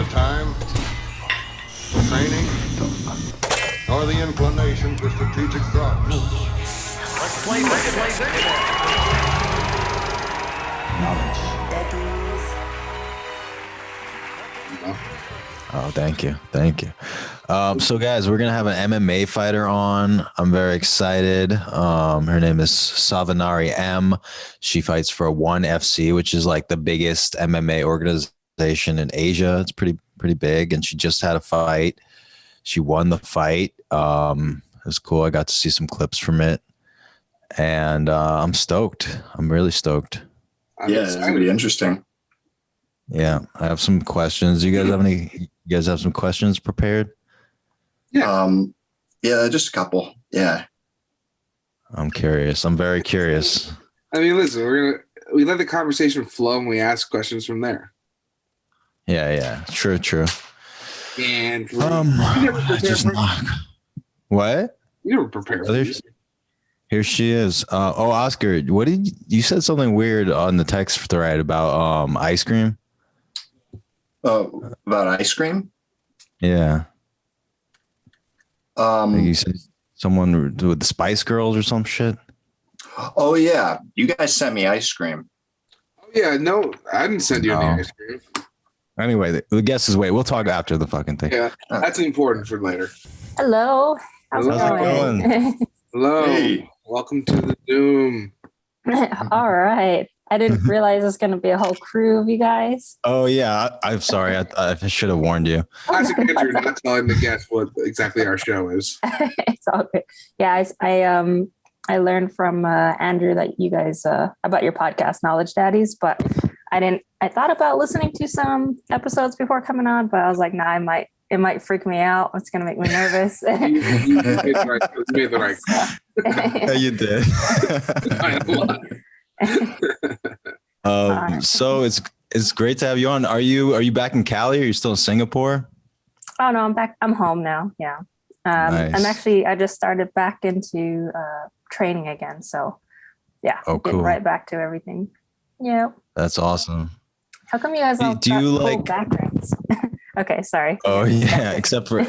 time, training, nor the inclination for strategic thought. Let's play Knowledge. Daddies. Oh, thank you. So guys, we're going to have an MMA fighter on. I'm very excited. Her name is Sovannahry M. She fights for ONE FC, which is like the biggest MMA organization in Asia. It's pretty big. And she just had a fight. She won the fight. It was cool. I got to see some clips from it. And I'm stoked. I'm really stoked. It's going to be interesting. Yeah, I have some questions. You guys have some questions prepared? Yeah. Just a couple. Yeah. I'm curious. I'm very curious. I mean, listen, we let the conversation flow and we ask questions from there. Yeah. True. And what? You never prepare for this. Here she is. Oscar, what did you said something weird on the text thread about ice cream? About ice cream? Yeah. You said someone with the Spice Girls or some shit. Oh yeah, you guys sent me ice cream. Oh yeah, no, I didn't send you any ice cream. Anyway, the guess is wait. We'll talk after the fucking thing. Yeah, that's important for later. Hello. How's it going? Hello. Hey. Welcome to the Doom. All right. I didn't realize it's going to be a whole crew of you guys. Oh yeah, I'm sorry. I should have warned you. Classic Andrew not telling the guests what exactly our show is. It's all good. Yeah, I learned from Andrew that you guys about your podcast, Knowledge Daddies, but I thought about listening to some episodes before coming on, but I was like, nah, it might freak me out. It's going to make me nervous. You made the right call. Yeah, you did. So it's great to have you on. Are you back in Cali? Or are you still in Singapore? Oh no, I'm back. I'm home now. Yeah. Nice. I just started back into training again. So yeah, cool. Right back to everything. Yeah. That's awesome. How come you guys all do you cool like backgrounds? Okay, sorry. Oh yeah, except for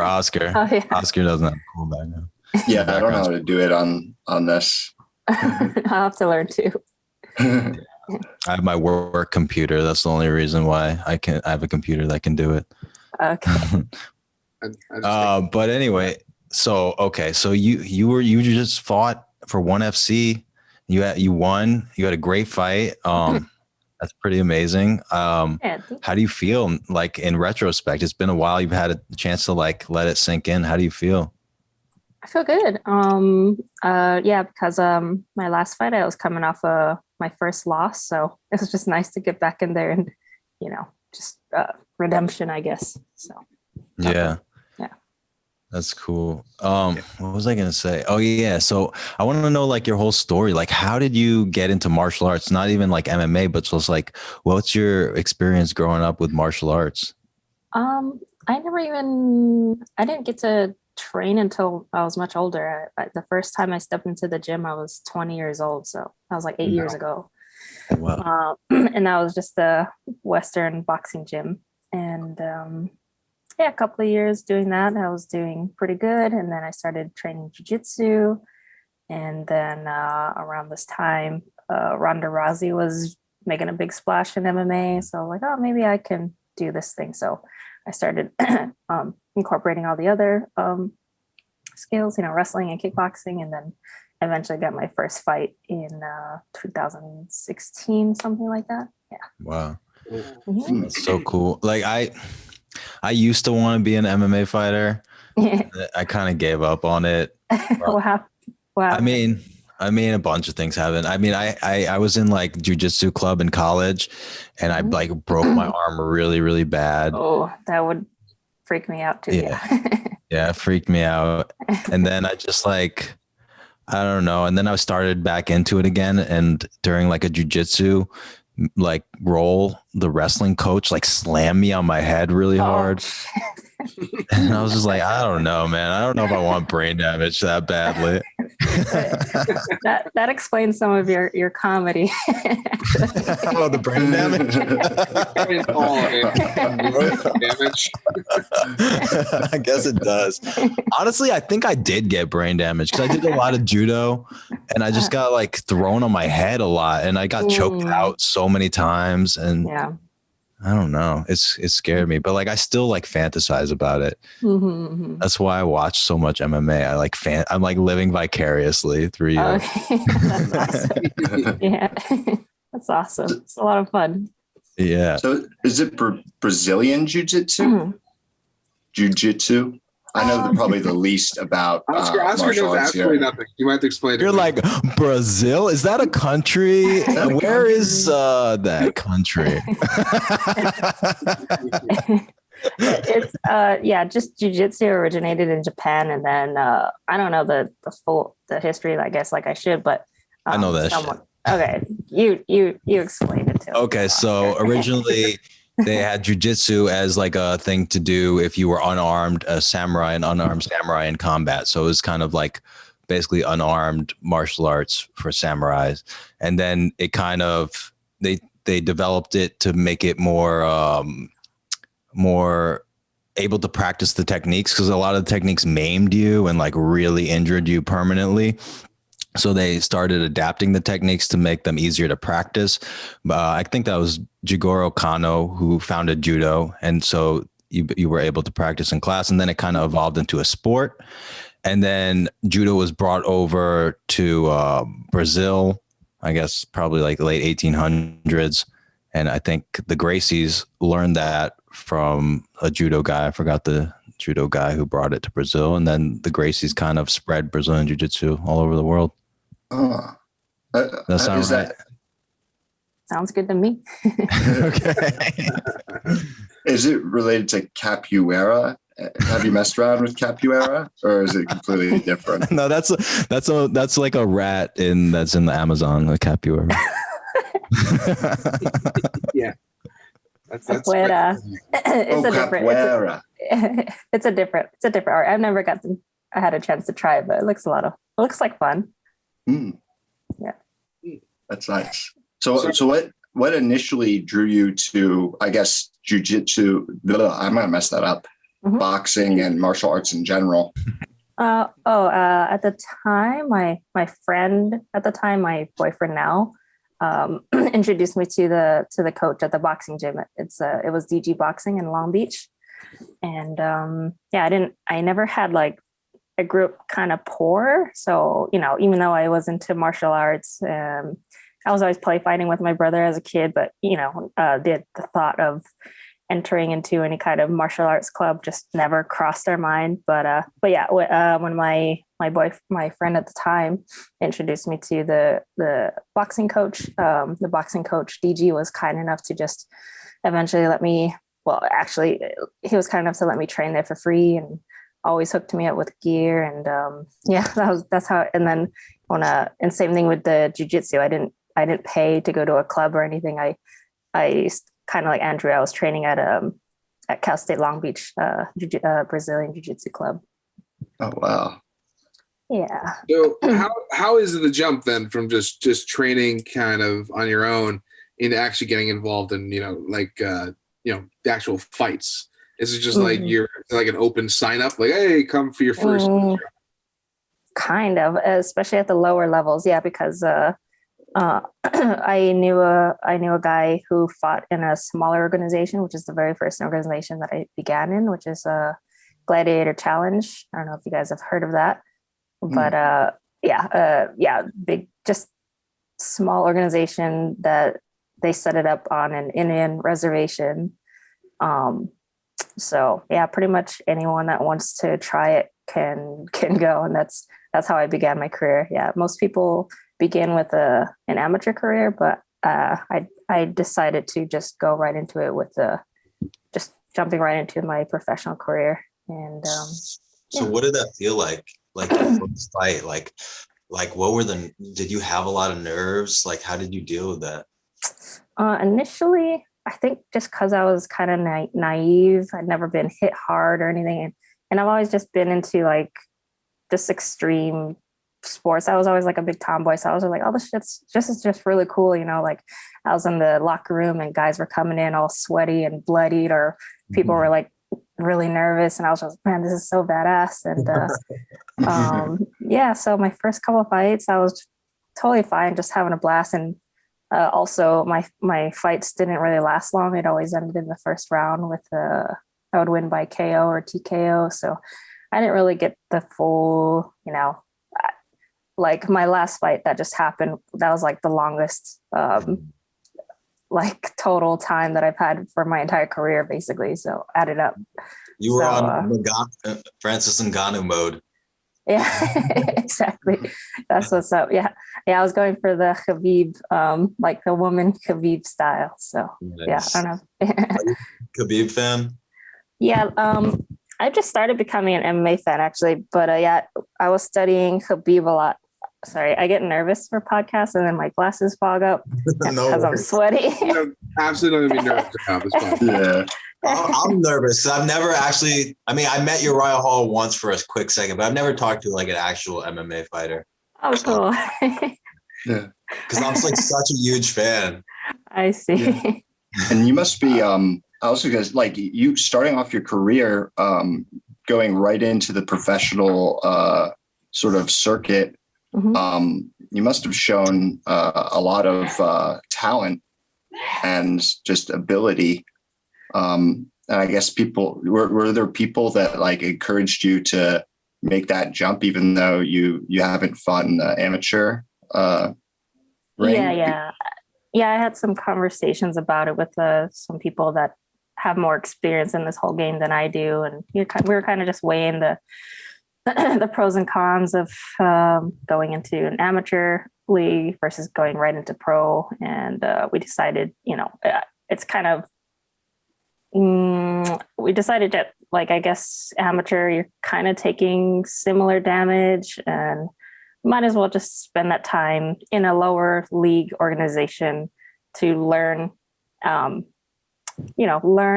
Oscar. Oh, yeah. Oscar doesn't have a cool background. Yeah, I don't know how to do it on this. I'll have to learn too. I have my work computer. That's the only reason why I have a computer that can do it. Okay. But anyway, so you just fought for ONE FC. You won. You had a great fight. That's pretty amazing. How do you feel? Like in retrospect, it's been a while. You've had a chance to like let it sink in. How do you feel? I feel good. Because my last fight, I was coming off my first loss, so it was just nice to get back in there and just redemption, I guess. So yeah. That's cool. What was I going to say? Oh yeah. So I want to know like your whole story. Like, how did you get into martial arts? Not even like MMA, but just like, what's your experience growing up with martial arts? I didn't get to train until I was much older. The first time I stepped into the gym, I was 20 years old. So that was like 8 years ago. Wow. And that was just a Western boxing gym. And, a couple of years doing that. I was doing pretty good. And then I started training jiu-jitsu. And then around this time, Ronda Rousey was making a big splash in MMA. So I was like, oh, maybe I can do this thing. So I started incorporating all the other skills, wrestling and kickboxing. And then eventually got my first fight in 2016, something like that. Yeah. Wow. Mm-hmm. That's so cool. Like I used to want to be an MMA fighter. I kind of gave up on it. Wow. I mean, a bunch of things happened. I mean, I was in like jiu-jitsu club in college and I like broke my arm really, really bad. Oh, that would freak me out too. Yeah, it freaked me out. And then I just like, I don't know. And then I started back into it again. And during like a jiu-jitsu like roll, the wrestling coach like slammed me on my head really hard. And I was just like, I don't know, man. I don't know if I want brain damage that badly. That explains some of your comedy. Oh, the brain damage. I mean, all of it. Damage. I guess it does. Honestly, I think I did get brain damage because I did a lot of judo and I just got like thrown on my head a lot and I got choked out so many times. And Yeah. I don't know. It scared me, but like I still like fantasize about it. Mm-hmm. That's why I watch so much MMA. I'm like living vicariously through you. Okay. That's awesome. Yeah. That's awesome. It's a lot of fun. Yeah. So is it Brazilian jiu-jitsu? Jiu-jitsu? I know probably the least about Oscar martial knows arts absolutely here. nothing. You might have to explain it. You're like, Brazil? Is that a country? that a Where is that country? It's just jujitsu originated in Japan, and then I don't know the history, I guess, like I should, but I know that shit. Okay, you explain it to me. Okay, so originally they had jujitsu as like a thing to do if you were unarmed, an unarmed samurai in combat. So it was kind of like basically unarmed martial arts for samurais. And then it kind of they developed it to make it more able to practice the techniques, because a lot of the techniques maimed you and like really injured you permanently. So they started adapting the techniques to make them easier to practice. I think that was Jigoro Kano who founded judo. And so you were able to practice in class, and then it kind of evolved into a sport. And then judo was brought over to Brazil, I guess probably like late 1800s. And I think the Gracies learned that from a judo guy. I forgot the judo guy who brought it to Brazil. And then the Gracies kind of spread Brazilian jiu-jitsu all over the world. That sound right? Sounds good to me. Okay. Is it related to capoeira? Have you messed around with capoeira, or is it completely different? No, that's like a rat that's in the Amazon, the capoeira. Yeah. That's Capoeira. It's a different. Capoeira. It's a different art. I had a chance to try it, but it looks like fun. Yeah. That's nice. So what initially drew you to, I guess, jiu-jitsu? I'm gonna mess that up. Mhm. Boxing and martial arts in general. At the time, my friend at the time, my boyfriend now, introduced me to the coach at the boxing gym. It was DG Boxing in Long Beach, and I never had like, I grew up kind of poor, so even though I was into martial arts, I was always play fighting with my brother as a kid, but the thought of entering into any kind of martial arts club just never crossed our mind. But yeah, when my friend at the time introduced me to the boxing coach, the boxing coach DG was kind enough to just eventually let me. Well, actually, he was kind enough to let me train there for free and always hooked me up with gear. And that's how. And then and same thing with the jiu-jitsu. I didn't pay to go to a club or anything. I kind of like Andrew, I was training at Cal State Long Beach, Brazilian Jiu-Jitsu club. Oh wow! Yeah. So how is the jump then from just training kind of on your own into actually getting involved in the actual fights? Is it just like you're like an open sign up, like, hey, come for your first? Kind of, especially at the lower levels, yeah, because I knew a guy who fought in a smaller organization, which is the very first organization that I began in, which is a Gladiator Challenge. I don't know if you guys have heard of that, but big, just small organization that they set it up on an Indian reservation. So yeah, pretty much anyone that wants to try it can go, and that's how I began my career. Yeah, most people begin with an amateur career, but I decided to just go right into it with just jumping right into my professional career. And so what did that feel like your first fight? Like what did you have a lot of nerves? Like, how did you deal with that? Initially, I think just because I was kind of naive, I'd never been hit hard or anything, and I've always just been into like just extreme sports. I was always like a big tomboy. So I was like, oh, this shit's just really cool. You know, like I was in the locker room and guys were coming in all sweaty and bloodied, or people were like really nervous. And I was just, man, this is so badass. And yeah, so my first couple of fights, I was totally fine, just having a blast. And also my fights didn't really last long. It always ended in the first round with I would win by KO or TKO. So I didn't really get the full, you know, like my last fight that just happened, that was like the longest like total time that I've had for my entire career, basically. So added up. You were on Francis Ngannou mode. Yeah, exactly. That's what's up. Yeah. I was going for the Khabib, like the woman Khabib style. So Nice. yeah, I don't know. Khabib fan? Yeah. I just started becoming an MMA fan actually, but yeah, I was studying Khabib a lot. Sorry, I get nervous for podcasts and then my glasses fog up because I'm sweaty. Absolutely don't be nervous about this podcast. Yeah. I'm nervous. I've never actually, I mean, I met Uriah Hall once for a quick second, but I've never talked to like an actual MMA fighter. Oh, cool. Yeah. Because I'm like such a huge fan. I see. Yeah. And you must be also, because like you starting off your career, going right into the professional sort of circuit. Mm-hmm. You must have shown a lot of talent and just ability. And I guess were there people that like encouraged you to make that jump, even though you haven't fought in the amateur ring? Yeah. I had some conversations about it with some people that have more experience in this whole game than I do, and we were kind of just weighing the pros and cons of going into an amateur league versus going right into pro. And we decided, you know, it's kind of, we decided that, like, I guess amateur, you're kind of taking similar damage and might as well just spend that time in a lower league organization to learn, learn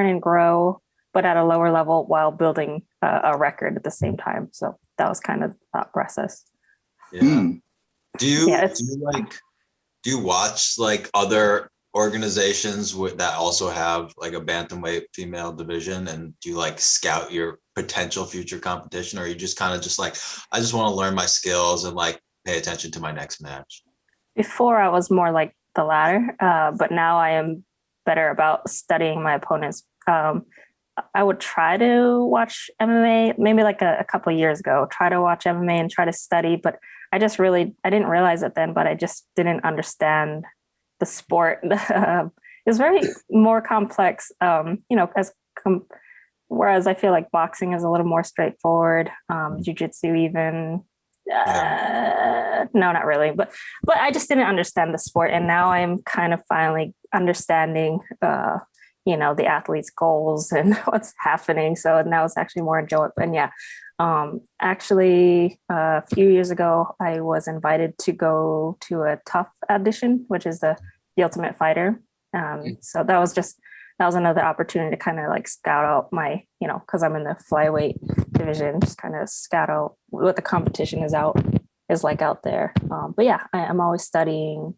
and grow, but at a lower level while building a record at the same time. So that was kind of the thought process. Yeah. Do you watch like other organizations that also have like a bantamweight female division, and do you like scout your potential future competition, or are you just kind of just like, I just want to learn my skills and like pay attention to my next match? Before I was more like the latter, but now I am better about studying my opponents. I would try to watch MMA maybe like a couple of years ago, try to watch MMA and try to study, but I didn't realize it then, but I just didn't understand the sport. It's very more complex, whereas I feel like boxing is a little more straightforward. Jiu-jitsu even, no, not really, but I just didn't understand the sport. And now I'm kind of finally understanding, the athlete's goals and what's happening. So now it's actually more enjoyable. And yeah, actually a few years ago, I was invited to go to a TUF audition, which is the Ultimate Fighter. So that was another opportunity to kind of like scout out my, cause I'm in the flyweight division, just kind of scout out what the competition is like out there. But yeah, I'm always studying.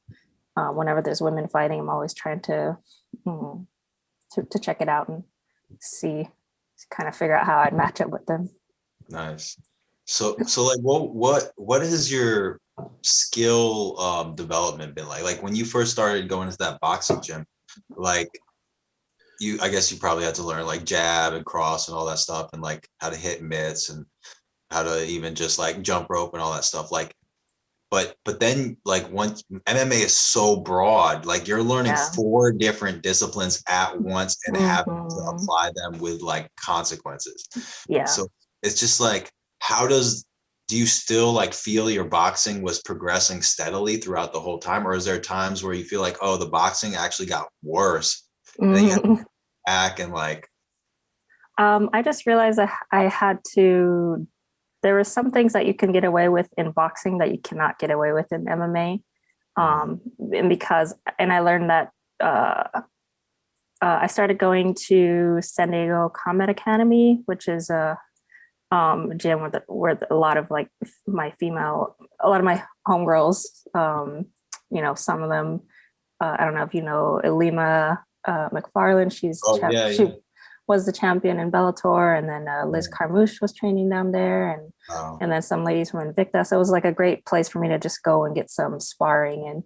Whenever there's women fighting, I'm always trying to check it out and see, kind of figure out how I'd match up with them. Nice. So like what has your skill development been like? Like when you first started going to that boxing gym, like I guess you probably had to learn like jab and cross and all that stuff, and like how to hit mitts and how to even just like jump rope and all that stuff. Like, but then like once MMA is so broad, like you're learning 4 different disciplines at once and having to apply them with like consequences. Yeah. So it's just like, do you still like feel your boxing was progressing steadily throughout the whole time? Or is there times where you feel like, oh, the boxing actually got worse? And then you have to go back and like. I just realized that I had to, there were some things that you can get away with in boxing that you cannot get away with in MMA. And I learned that I started going to San Diego Combat Academy, which is a gym where a lot of like my female a lot of my homegirls, some of them, I don't know if you know Elima McFarland. She was the champion in Bellator, and then Liz Carmouche was training down there, and then some ladies from Invicta. So it was like a great place for me to just go and get some sparring,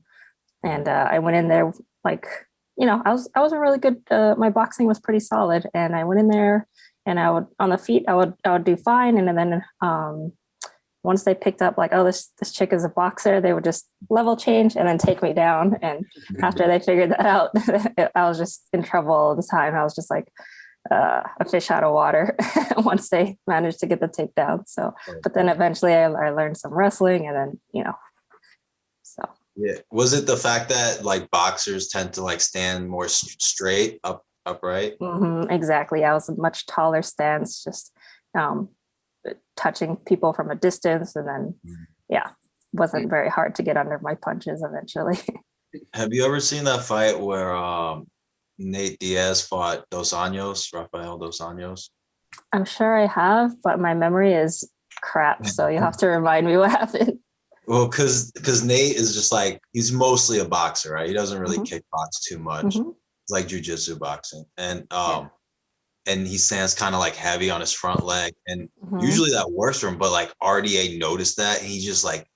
and I went in there like, I was a really good. My boxing was pretty solid, and I went in there, and I would on the feet I would do fine, and then once they picked up like, oh, this chick is a boxer, they would just level change and then take me down. And after they figured that out, I was just in trouble all the time. I was just like a fish out of water once they managed to get the takedown. So, but then eventually I learned some wrestling, and then, so. Yeah. Was it the fact that like boxers tend to like stand more straight upright? Exactly. I was a much taller stance, just touching people from a distance, and then wasn't very hard to get under my punches eventually. Have you ever seen that fight where Nate Diaz fought Rafael Dos Anjos? I'm sure I have, but my memory is crap, so you have to remind me what happened. Well, because Nate is just like, he's mostly a boxer, right? He doesn't really kickbox too much. It's like jujitsu boxing, and and he stands kind of like heavy on his front leg, and usually that works for him, but like RDA noticed that, and he just like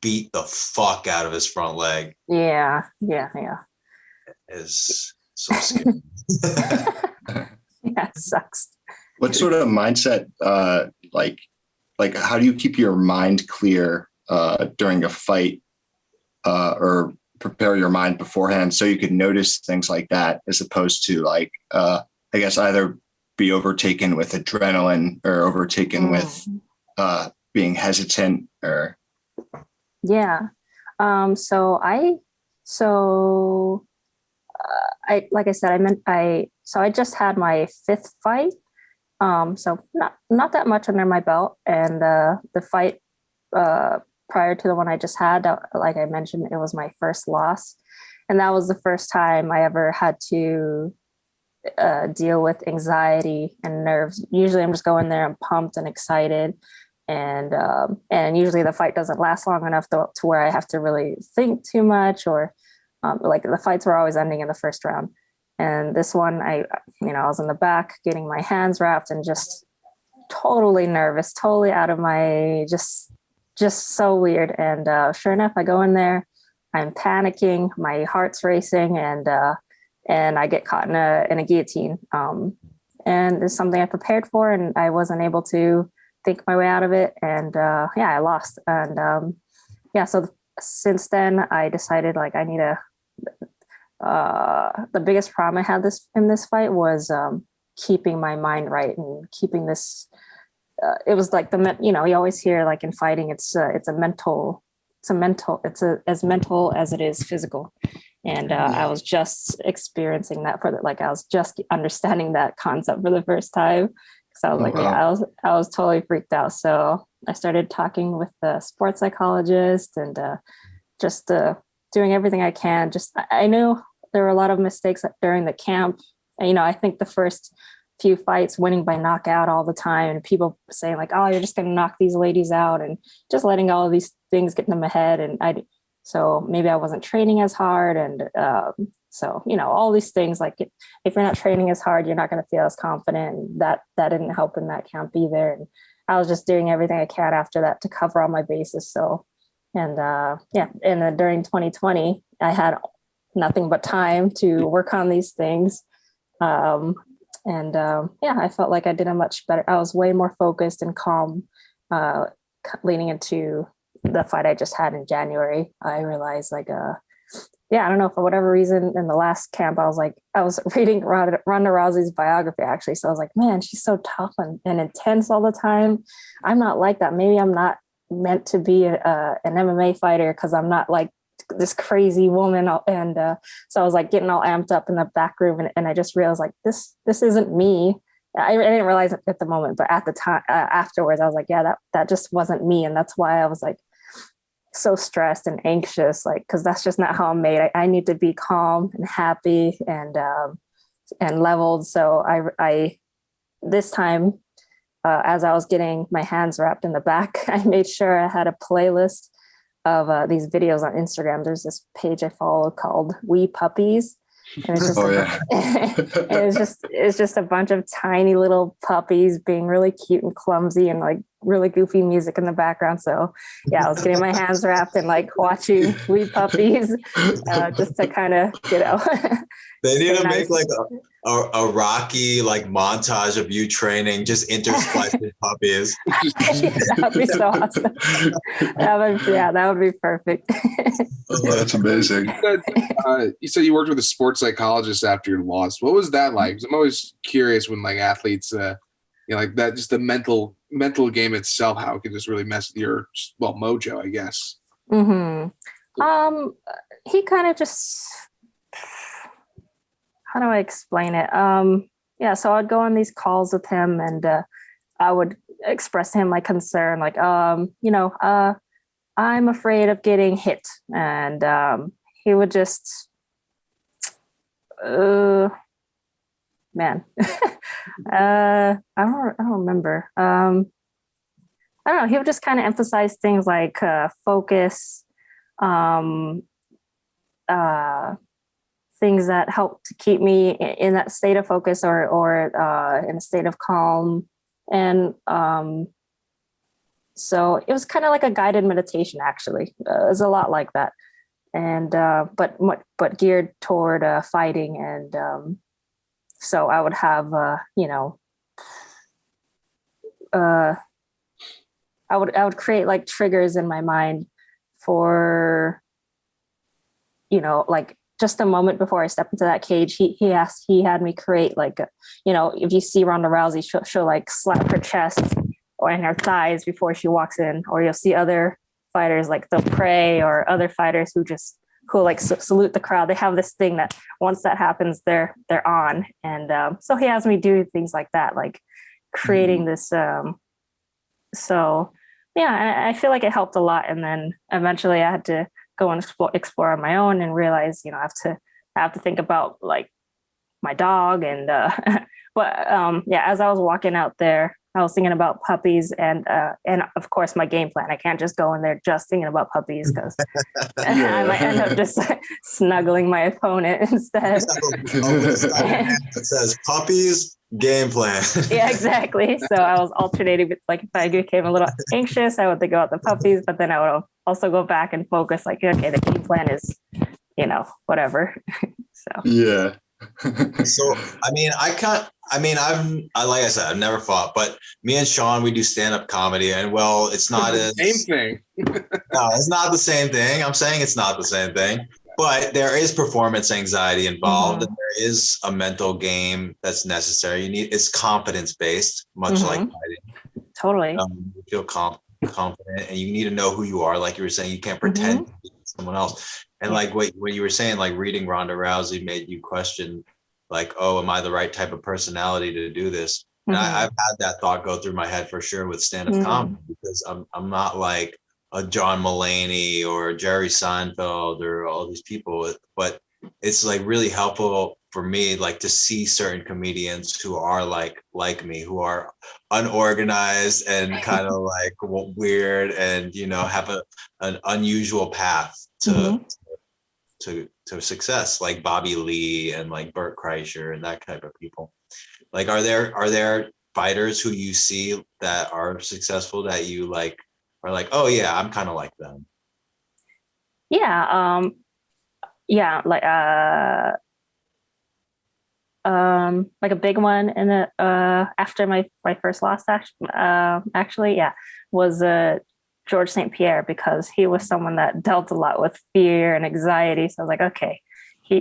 beat the fuck out of his front leg. Yeah. It's so scary. Yeah, it sucks. What sort of mindset, like how do you keep your mind clear during a fight, or prepare your mind beforehand so you could notice things like that, as opposed to like, I guess either be overtaken with adrenaline or overtaken with being hesitant or. Yeah. So I like I said, I just had my 5th fight. So not that much under my belt, and the fight prior to the one I just had, like I mentioned, it was my first loss, and that was the first time I ever had to deal with anxiety and nerves. Usually I'm just going there, I'm pumped and excited, and usually the fight doesn't last long enough to where I have to really think too much, or like the fights were always ending in the first round. And this one, I was in the back getting my hands wrapped and just totally nervous, totally out of my, just so weird. And sure enough, I go in there, I'm panicking, my heart's racing, and I get caught in a guillotine. And it's something I prepared for, and I wasn't able to think my way out of it. And I lost. And so since then, I decided like I need the biggest problem I had in this fight was keeping my mind right and keeping this. It was like you always hear like in fighting, it's as mental as it is physical. And I was just experiencing that I was just understanding that concept for the first time. So I was like, I was totally freaked out. So I started talking with the sports psychologist and just doing everything I can. I knew there were a lot of mistakes during the camp. And, I think the first few fights, winning by knockout all the time, and people saying like, oh, you're just going to knock these ladies out, and just letting all of these things get in my head. And so maybe I wasn't training as hard. And so, all these things, like if you're not training as hard, you're not going to feel as confident. And that didn't help in that camp either. And I was just doing everything I can after that to cover all my bases. So, and then during 2020, I had nothing but time to work on these things. I felt like I did a much better. I was way more focused and calm leading into the fight I just had in January. I realized I don't know, for whatever reason in the last camp, I was reading Ronda Rousey's biography actually. So I was like, man, she's so tough and intense all the time. I'm not like that. Maybe I'm not meant to be an MMA fighter because I'm not like this crazy woman. And so I was like getting all amped up in the back room, and I just realized like this isn't me. I didn't realize it at the moment, but at the time afterwards, I was like, yeah, that just wasn't me. And that's why I was like so stressed and anxious, like, because that's just not how I'm made. I need to be calm and happy and leveled. So I this time, as I was getting my hands wrapped in the back, I made sure I had a playlist these videos on Instagram. There's this page I follow called We Puppies. And it's just it's just a bunch of tiny little puppies being really cute and clumsy and like really goofy music in the background. So yeah, I was getting my hands wrapped and like watching We Puppies just to kind of, They need to nice. make like a Rocky like montage of you training, just interspliced with puppies. That would be so awesome. That would be perfect. That's amazing. You said you worked with a sports psychologist after your loss. What was that like? 'Cause I'm always curious when like athletes, like that, just the mental game itself, how it can just really mess with your mojo, I guess. Mm-hmm. He kind of just, how do I explain it? So I'd go on these calls with him and I would express to him my concern, like, I'm afraid of getting hit. And he would just, I don't remember. I don't know. He would just kind of emphasize things like focus, things that help to keep me in that state of focus or in a state of calm. And so it was kind of like a guided meditation, actually. It was a lot like that. And but geared toward fighting. And so I would have, I would create like triggers in my mind for, like just a moment before I step into that cage. He had me create like, if you see Ronda Rousey, she'll like slap her chest or in her thighs before she walks in, or you'll see other fighters like they'll pray, or other fighters who like salute the crowd. They have this thing that once that happens, they're on. And so he has me do things like that, like creating this. So yeah, I feel like it helped a lot. And then eventually I had to go and explore on my own and realize, I have to think about like my dog. And but as I was walking out there, I was thinking about puppies and of course my game plan. I can't just go in there just thinking about puppies, because I might end up just snuggling my opponent instead. It says puppies, game plan. Yeah, exactly. So I was alternating with, like, if I became a little anxious, I would think about the puppies, but then I would also go back and focus, like, okay, the game plan is, whatever. So yeah. So, like I said, I've never fought, but me and Sean, we do stand-up comedy, and it's not the same thing. No, it's not the same thing. I'm saying it's not the same thing, but there is performance anxiety involved, and there is a mental game that's necessary. It's confidence-based, much like fighting. Totally. You feel confident, and you need to know who you are. Like you were saying, you can't pretend to be someone else. And like what you were saying, like reading Ronda Rousey made you question, like, oh, am I the right type of personality to do this? And I've had that thought go through my head for sure with stand-up comedy, because I'm not like a John Mulaney or Jerry Seinfeld or all these people, but it's like really helpful for me, like, to see certain comedians who are like me, who are unorganized and kind of like weird and, have an unusual path to success, like Bobby Lee and like Bert Kreischer and that type of people. Like, are there fighters who you see that are successful that you like are like, oh yeah, I'm kind of like them? Yeah. Like a big one in the after my first loss, actually, was George St. Pierre, because he was someone that dealt a lot with fear and anxiety. So I was like, okay,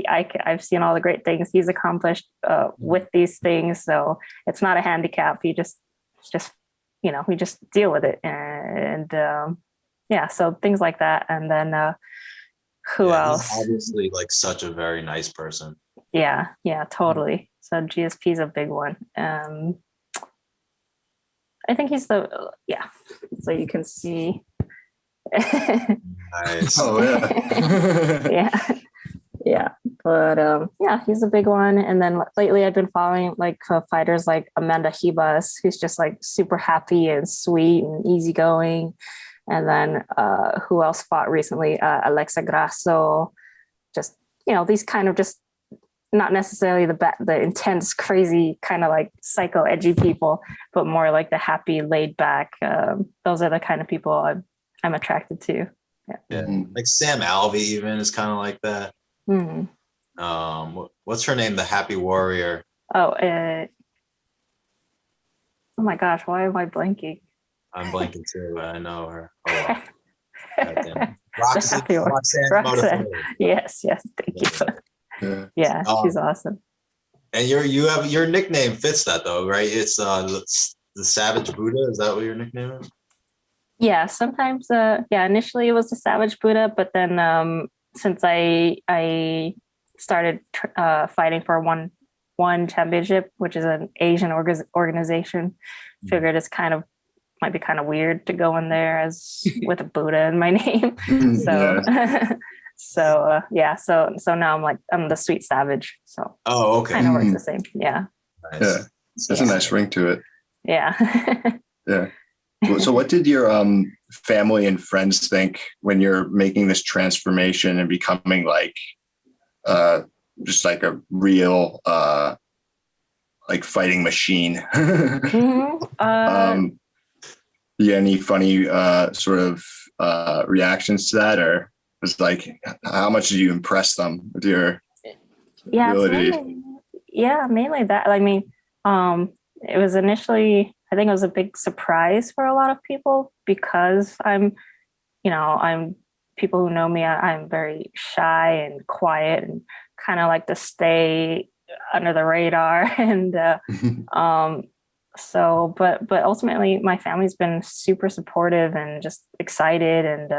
I've seen all the great things he's accomplished with these things. So it's not a handicap. You just we just deal with it. And so things like that. And then who else? He's obviously like such a very nice person. Yeah, totally. So GSP is a big one. I think he's so you can see. Nice. Oh yeah. yeah. But he's a big one. And then lately I've been following like fighters like Amanda Ribas, who's just like super happy and sweet and easygoing. And then who else fought recently? Alexa Grasso. Just, these kind of just not necessarily the intense, crazy kind of like psycho edgy people, but more like the happy, laid back. Those are the kind of people I'm attracted to. Yeah. Like Sam Alvey even is kind of like that. What's her name? The Happy Warrior. Oh my gosh, why am I blanking? I'm blanking too. I know her. Oh, wow. Roxanne. Yes, thank you. Yeah, she's awesome. And your nickname fits that though, right? It's the Savage Buddha. Is that what your nickname is? Yeah, sometimes initially it was the Savage Buddha, but then since I started fighting for one championship, which is an Asian organization, figured it's might be kind of weird to go in there as with a Buddha in my name. So so now I'm the Sweet Savage. So okay, kind of works the same. Yeah. Nice. Yeah, there's a nice ring to it. Yeah. Yeah. So what did your family and friends think when you're making this transformation and becoming like just like a real like fighting machine? Yeah, any funny sort of reactions to that, or was like how much did you impress them with your ability? Mainly that. I mean, it was initially, I think it was a big surprise for a lot of people because I'm people who know me, I'm very shy and quiet and kind of like to stay under the radar. And but ultimately my family's been super supportive and just excited. And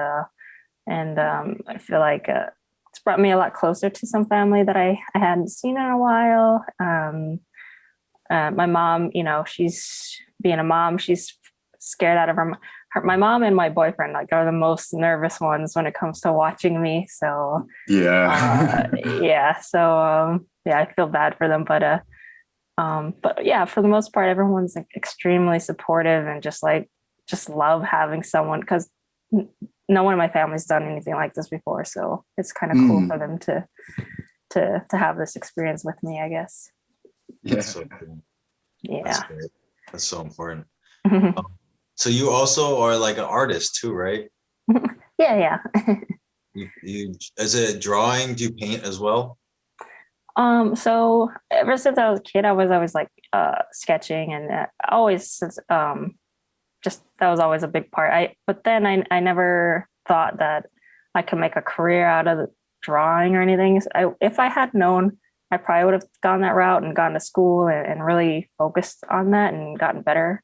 I feel like it's brought me a lot closer to some family that I hadn't seen in a while. My mom, she's being a mom, she's scared out of her. My mom and my boyfriend are the most nervous ones when it comes to watching me. So I feel bad for them, but yeah, for the most part, everyone's extremely supportive and just love having someone, because no one in my family's done anything like this before. So it's kind of cool for them to have this experience with me, I guess. Yeah. That's so cool. Yeah. That's great. That's so important. So you also are like an artist too, right? Yeah. You is it drawing? Do you paint as well? So ever since I was a kid, I was always like sketching, and always since just that was always a big part. But then I never thought that I could make a career out of drawing or anything. If I had known, I probably would have gone that route and gone to school and really focused on that and gotten better.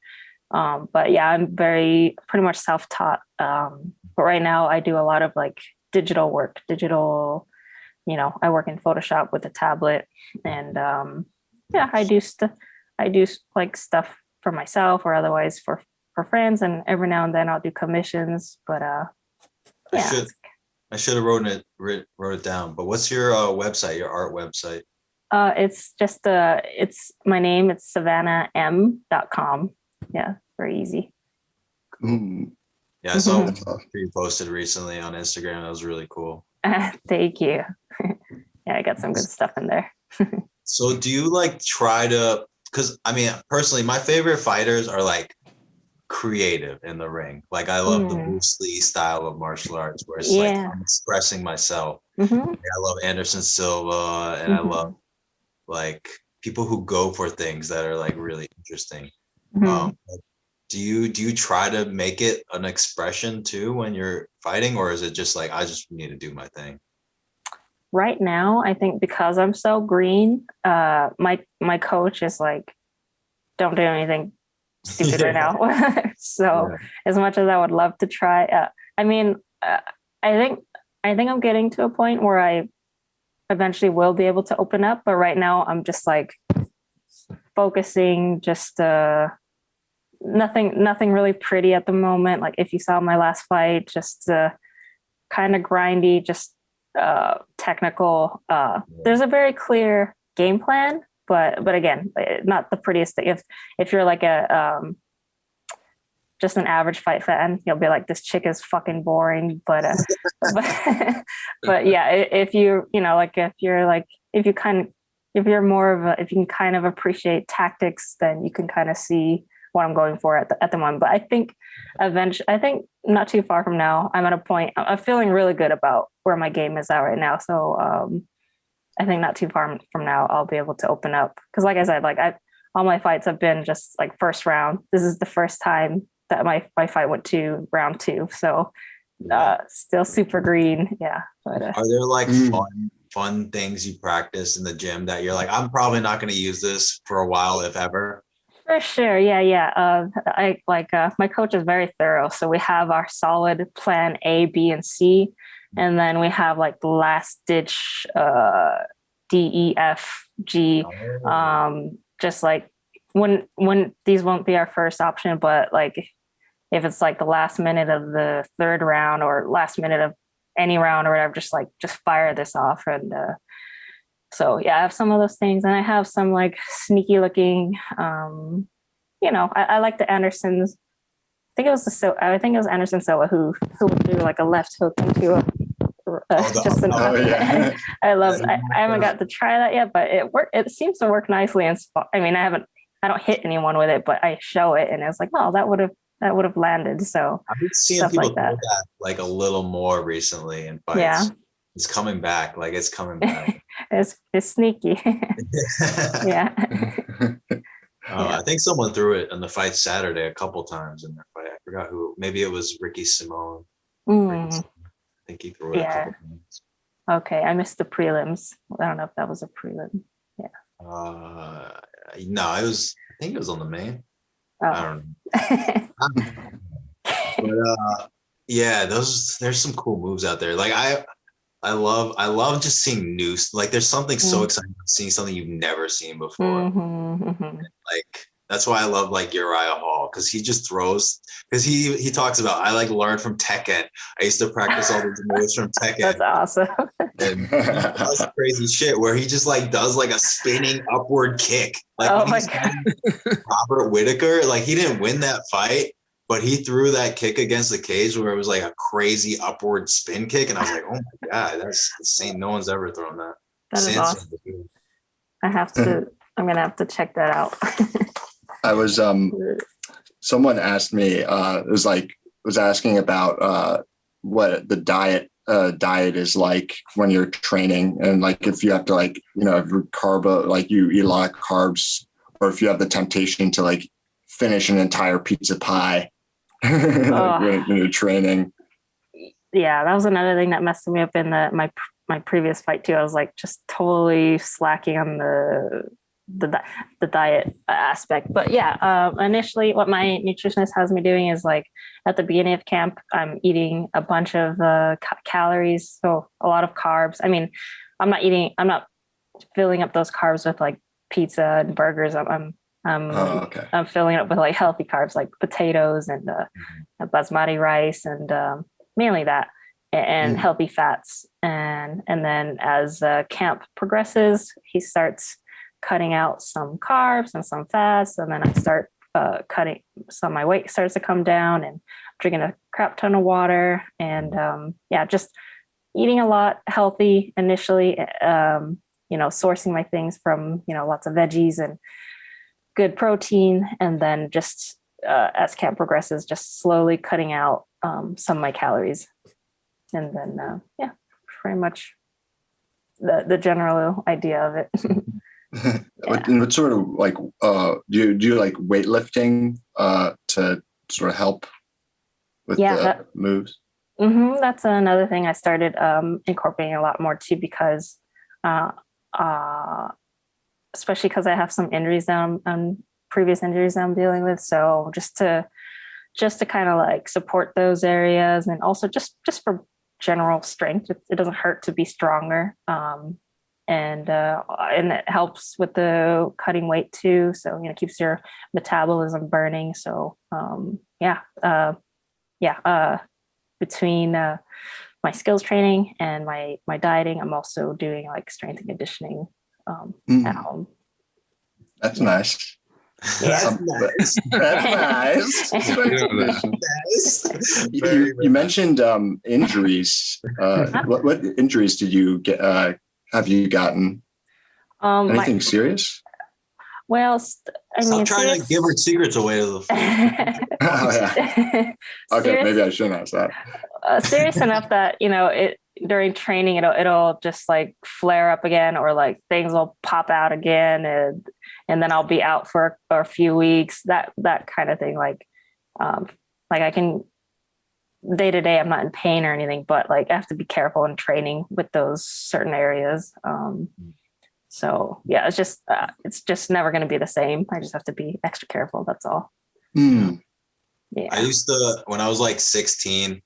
But yeah, I'm pretty much self-taught. But right now I do a lot of like digital work, I work in Photoshop with a tablet, and I do like stuff for myself or otherwise for friends, and every now and then I'll do commissions. But I should have wrote it down. But what's your website, your art website? It's just it's my name. It's SovannahM.com. Yeah, very easy. Yeah, I saw what you posted recently on Instagram. That was really cool. Thank you. Yeah, I got some good stuff in there. So do you like try to, because I mean, personally, my favorite fighters are like creative in the ring. Like I love the Bruce Lee style of martial arts where it's like I'm expressing myself. Like, I love Anderson Silva, and I love like people who go for things that are like really interesting. Do you try to make it an expression too when you're fighting, or is it just like I just need to do my thing? Right now, I think because I'm so green, my coach is like, don't do anything stupid right now. So as much as I would love to try, I think I'm getting to a point where I eventually will be able to open up. But right now I'm just like focusing, just nothing really pretty at the moment. Like if you saw my last fight, just kind of grindy, just technical. There's a very clear game plan, but again, not the prettiest thing. If you're like just an average fight fan, you'll be like, this chick is fucking boring. But yeah, if you can kind of appreciate tactics, then you can kind of see what I'm going for at the moment. But I think not too far from now, I'm at a point, I'm feeling really good about where my game is at right now. So I think not too far from now, I'll be able to open up. Because like I said, all my fights have been just like first round. This is the first time that my fight went to round 2. So still super green. Yeah. But, are there like fun things you practice in the gym that you're like, I'm probably not going to use this for a while, if ever? For sure. Yeah. My coach is very thorough. So we have our solid plan A, B, and C. And then we have like the last ditch D, E, F, G. Just like when these won't be our first option, but like if it's like the last minute of the third round or last minute of any round or whatever, just fire this off. And so yeah, I have some of those things, and I have some like sneaky looking. I like the Andersons. I think it was Anderson Silva who would do like a left hook into a. Yeah. I haven't got to try that yet, but it seems to work nicely. And I mean, I don't hit anyone with it, but I show it, and it's like, oh, that would have landed. So I've been seeing stuff people like that. do that like a little more recently in fights. Yeah. It's coming back. Like it's coming back. It's sneaky. Yeah. I think someone threw it in the fight Saturday a couple times in their fight. I forgot who. Maybe it was Ricky Simone. I think he threw it a couple times. Okay, I missed the prelims. I don't know if that was a prelim. Yeah. No, I think it was on the main. Oh. I don't know. But yeah, there's some cool moves out there. Like I love just seeing new, like there's something so exciting about seeing something you've never seen before. Like that's why I love like Uriah Hall, because he just throws, because he talks about, I like learned from Tekken. I used to practice all these moves from Tekken. That's awesome. And he does crazy shit where he just like does like a spinning upward kick. Like Oh when my he's fighting Robert Whitaker, like he didn't win that fight, but he threw that kick against the cage where it was like a crazy upward spin kick. And I was like, oh my God, that's insane. No one's ever thrown that. That is Sanson. awesome. I'm going to have to check that out. I was someone asked me was asking about what the diet is like when you're training, and like if you have to like like you eat a lot of carbs, or if you have the temptation to like finish an entire pizza pie when you're training. Yeah, that was another thing that messed me up in my previous fight too. I was like just totally slacking on the diet aspect. But yeah, initially what my nutritionist has me doing is like at the beginning of camp, I'm eating a bunch of calories, so a lot of carbs. I mean, I'm not filling up those carbs with like pizza and burgers. I'm filling it up with like healthy carbs like potatoes and basmati rice and mainly that, and healthy fats. And then as camp progresses, he starts cutting out some carbs and some fats, and then I start cutting. So my weight starts to come down, and drinking a crap ton of water, and just eating a lot healthy initially. Sourcing my things from lots of veggies and good protein, and then just as camp progresses, just slowly cutting out some of my calories, and then pretty much the general idea of it. What sort of like do you like weightlifting to sort of help with the moves? That's another thing I started incorporating a lot more too, because especially because I have some injuries previous injuries that I'm dealing with. So just to kind of like support those areas, and also just for general strength. It doesn't hurt to be stronger. And it helps with the cutting weight too. So, keeps your metabolism burning. So, between my skills training and my dieting, I'm also doing like strength and conditioning at home. That's nice. Yeah. That's nice. That's nice. You mentioned injuries. What injuries did you get? Have you gotten? Anything serious? Well, I Stop mean, trying to give her secrets away to the. Oh, yeah. Okay, maybe I shouldn't ask that. Serious enough that it during training it'll just like flare up again, or like things will pop out again, and then I'll be out for a few weeks. That kind of thing. Like I can day to day I'm not in pain or anything, but like I have to be careful in training with those certain areas. So yeah, it's just never going to be the same. I just have to be extra careful. That's all. Mm. Yeah. I used to, when I was like 16,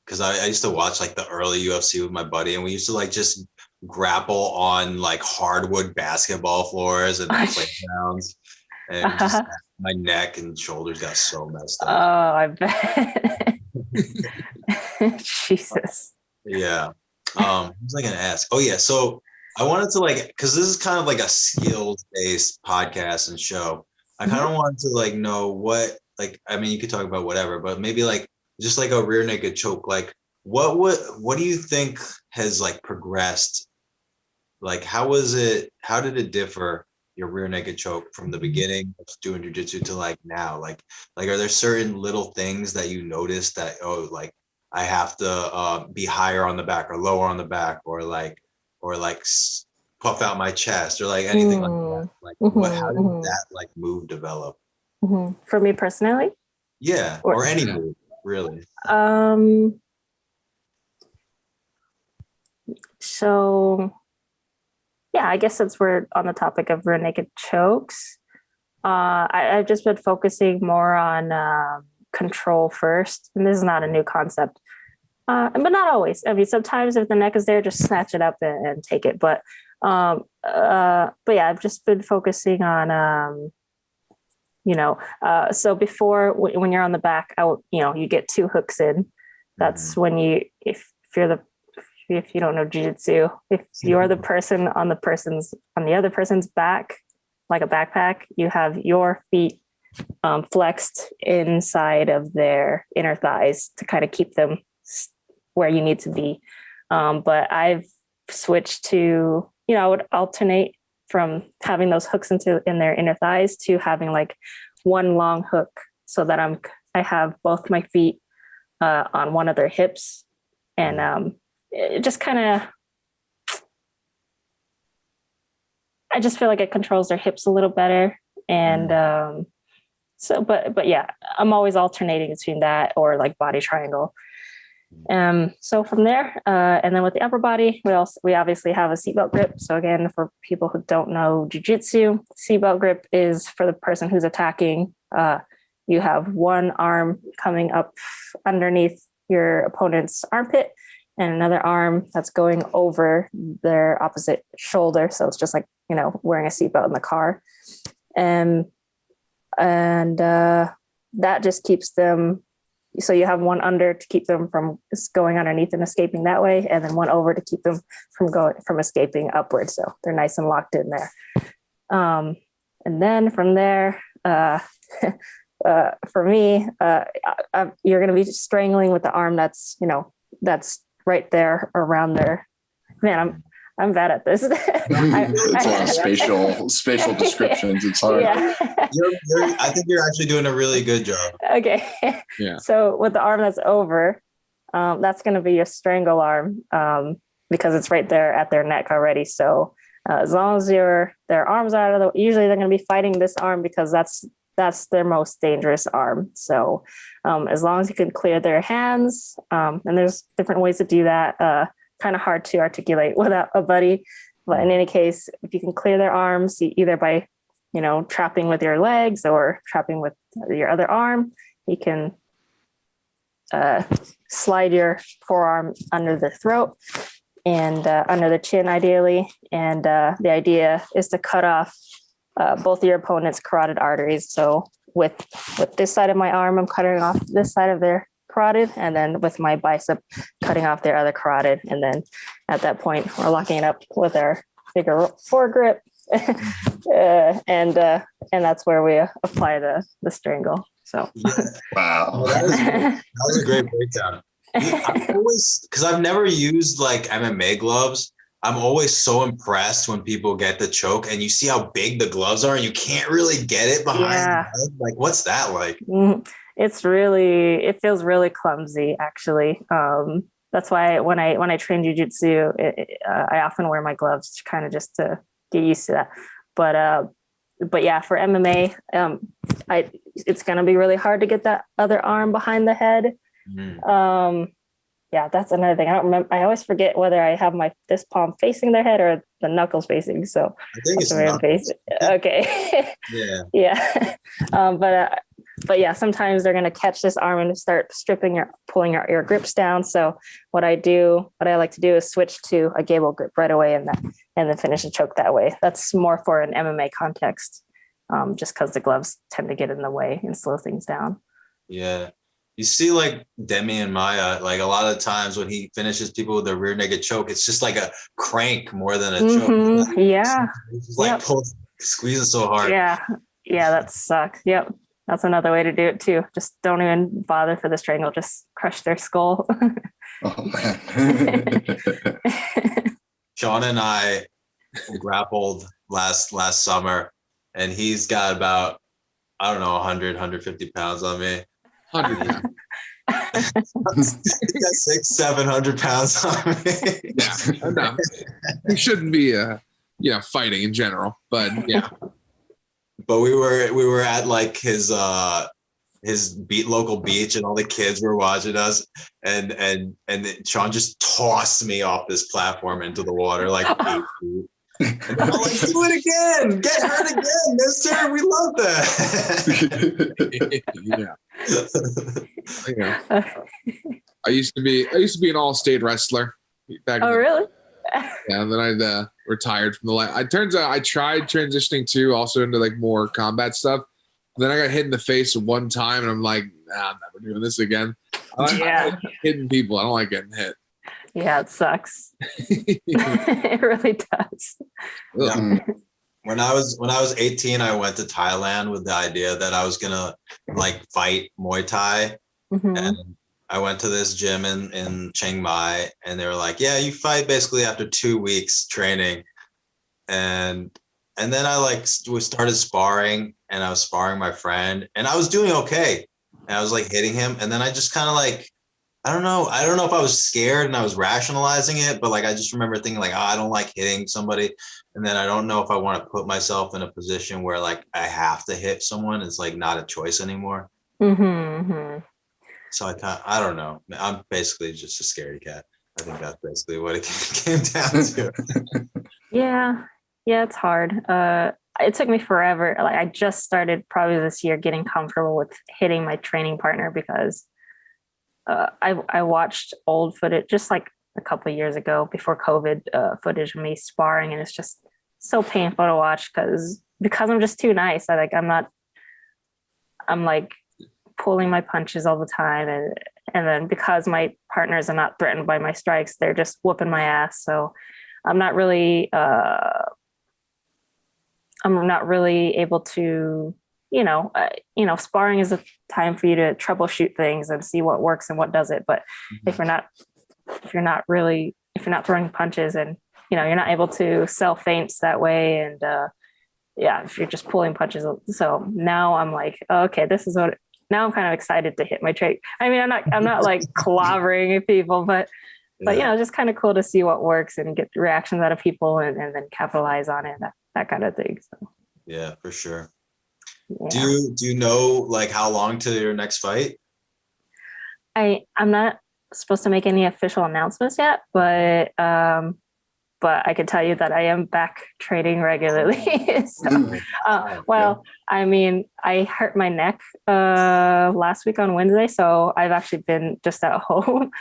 because I used to watch like the early UFC with my buddy, and we used to like just grapple on like hardwood basketball floors and playgrounds, and just my neck and shoulders got so messed Oh, up. I bet. Jesus. Yeah. What was I gonna ask? Oh yeah, so I wanted to like, because this is kind of like a skills-based podcast and show. I kind of wanted to like know what, like, I mean, you could talk about whatever, but maybe like just like a rear naked choke. Like, what do you think has like progressed? Like, how did it differ, your rear naked choke, from the beginning of doing jujitsu to like now? Like, are there certain little things that you notice that, oh, like I have to be higher on the back or lower on the back, or like puff out my chest, or like anything like that? Like, how did that like move develop? For me personally? Yeah, or any move, really. So yeah, I guess since we're on the topic of rear naked chokes, I've just been focusing more on control first. And this is not a new concept, but not always. I mean, sometimes if the neck is there, just snatch it up and take it. But yeah, I've just been focusing on, so before when you're on the back, you get 2 hooks in. That's when if you don't know jiu-jitsu, if you're the person on the other person's back, like a backpack, you have your feet flexed inside of their inner thighs to kind of keep them where you need to be. But I've switched to, I would alternate from having those hooks in their inner thighs to having like one long hook, so that I have both my feet on one of their hips, and it just kind of, I just feel like it controls their hips a little better. And so, but yeah, I'm always alternating between that or like body triangle. So from there, and then with the upper body, we obviously have a seatbelt grip. So again, for people who don't know jiu-jitsu, seatbelt grip is for the person who's attacking. You have one arm coming up underneath your opponent's armpit, and another arm that's going over their opposite shoulder. So it's just like, wearing a seatbelt in the car. And that just keeps them. So you have one under to keep them from going underneath and escaping that way, and then one over to keep them from escaping upward. So they're nice and locked in there. And then from there, for me, you're going to be strangling with the arm that's right there around there. Man, I'm bad at this. It's a lot of spatial descriptions. It's hard. Yeah. I think you're actually doing a really good job. Okay. Yeah. So with the arm that's over, that's going to be your strangle arm, because it's right there at their neck already. So as long as their arms are out of usually they're going to be fighting this arm because that's their most dangerous arm. So as long as you can clear their hands, and there's different ways to do that. Kind of hard to articulate without a buddy, but in any case, if you can clear their arms, either by trapping with your legs or trapping with your other arm, you can slide your forearm under the throat and under the chin ideally, and the idea is to cut off both your opponent's carotid arteries. So with this side of my arm, I'm cutting off this side of their carotid, and then with my bicep cutting off their other carotid. And then at that point, we're locking it up with our bigger foregrip, and that's where we apply the strangle. So Wow. That was a great breakdown. I'm always, because I've never used like MMA gloves. I'm always so impressed when people get the choke and you see how big the gloves are and you can't really get it behind the head. Like, what's that like? It feels really clumsy, actually. That's why when I train jujitsu, I often wear my gloves kind of just to get used to that. But yeah, for MMA, it's gonna be really hard to get that other arm behind the head. Yeah, that's another thing. I don't remember. I always forget whether I have this palm facing their head or the knuckles facing. So I think it's knuckles. Okay. Yeah. Yeah. But yeah, sometimes they're gonna catch this arm and start pulling your grips down. So what I like to do is switch to a gable grip right away and then finish the choke that way. That's more for an MMA context, just because the gloves tend to get in the way and slow things down. Yeah. You see, like Demi and Maya, like a lot of times when he finishes people with a rear naked choke, it's just like a crank more than a choke. Yeah. It's like squeezing so hard. Yeah. That sucks. Yep. That's another way to do it too. Just don't even bother for the strangle. Just crush their skull. Oh man. Sean and I grappled last summer, and he's got about, I don't know, 100, 150 pounds on me. 100. He's got 600-700 pounds on me. Yeah, enough. He shouldn't be, fighting in general, but yeah. But we were at like his local beach, and all the kids were watching us, and Sean just tossed me off this platform into the water like 8 feet. And I'm like, do it again, get hurt again, mister. We love that. Yeah. I used to be an all-state wrestler back. Really? Yeah, and then I retired from the life. It turns out I tried transitioning too, also into like more combat stuff. Then I got hit in the face one time, and I'm like, I'm never doing this again. I like hitting people. I don't like getting hit. Yeah, it sucks. It really does. Yeah. When I was 18, I went to Thailand with the idea that I was gonna like fight Muay Thai, and I went to this gym in Chiang Mai, and they were like, "Yeah, you fight basically after 2 weeks training," and then we started sparring, and I was sparring my friend, and I was doing okay, and I was like hitting him, and then I just kind of like. I don't know if I was scared and I was rationalizing it, but like I just remember thinking like, I don't like hitting somebody, and then I don't know if I want to put myself in a position where like I have to hit someone. It's like not a choice anymore. So I don't know. I'm basically just a scaredy cat. I think that's basically what it came down to. Yeah, it's hard. It took me forever. Like I just started probably this year getting comfortable with hitting my training partner because. I watched old footage just like a couple of years ago before COVID footage of me sparring, and it's just so painful to watch because I'm just too nice. I'm like pulling my punches all the time, and then because my partners are not threatened by my strikes, they're just whooping my ass. So I'm not really able to. Sparring is a time for you to troubleshoot things and see what works and what doesn't. But if you're not throwing punches and, you're not able to sell feints that way. And if you're just pulling punches. So now I'm like, okay, now I'm kind of excited to hit my trick. I mean, I'm not like clobbering people, but just kind of cool to see what works and get reactions out of people and then capitalize on it, that kind of thing. So. Yeah, for sure. Yeah. Do you know like how long to your next fight? I'm not supposed to make any official announcements yet, but I can tell you that I am back training regularly. I mean, I hurt my neck last week on Wednesday, so I've actually been just at home.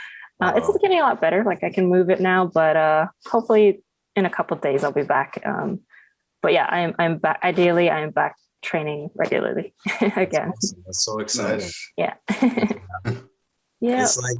It's getting a lot better. Like I can move it now, but hopefully in a couple of days I'll be back. But yeah, I'm back. Ideally, I'm back training regularly again. That's awesome. That's so exciting. Yeah. Yeah. It's like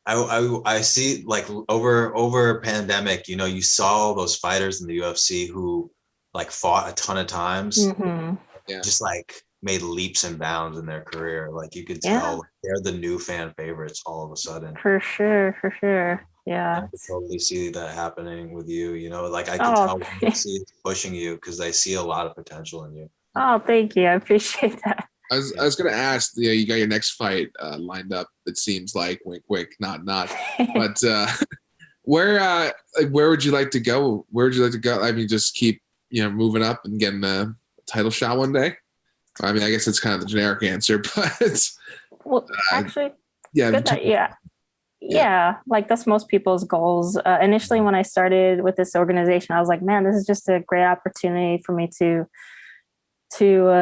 I see like over pandemic, you saw all those fighters in the UFC who like fought a ton of times, Mm-hmm. Yeah. just like made leaps and bounds in their career. Like you could Yeah. tell they're the new fan favorites all of a sudden. For sure. For sure. Yeah. I could totally see that happening with you. You know, like I could Oh, tell when they see it pushing you because they see a lot of potential in you. oh, thank you. I appreciate that. I was gonna ask, you got your next fight lined up. It seems like wink, wink, not. But where would you like to go? Where would you like to go? I mean, just keep moving up and getting a title shot one day. I mean, I guess it's kind of the generic answer, but Well, actually, yeah, good that, yeah, like that's most people's goals. Initially, when I started with this organization, I was like, man, this is just a great opportunity for me to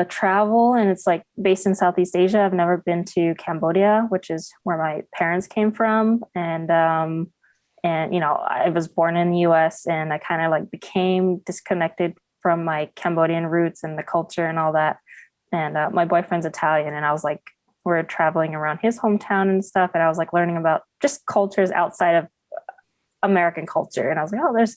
travel, and it's like based in Southeast Asia. I've never been to Cambodia, which is where my parents came from, and I was born in the U.S. and I kind of like became disconnected from my Cambodian roots and the culture and all that. And my boyfriend's Italian, and I was like, we're traveling around his hometown and stuff, and I was like learning about just cultures outside of American culture, and I was like, oh, there's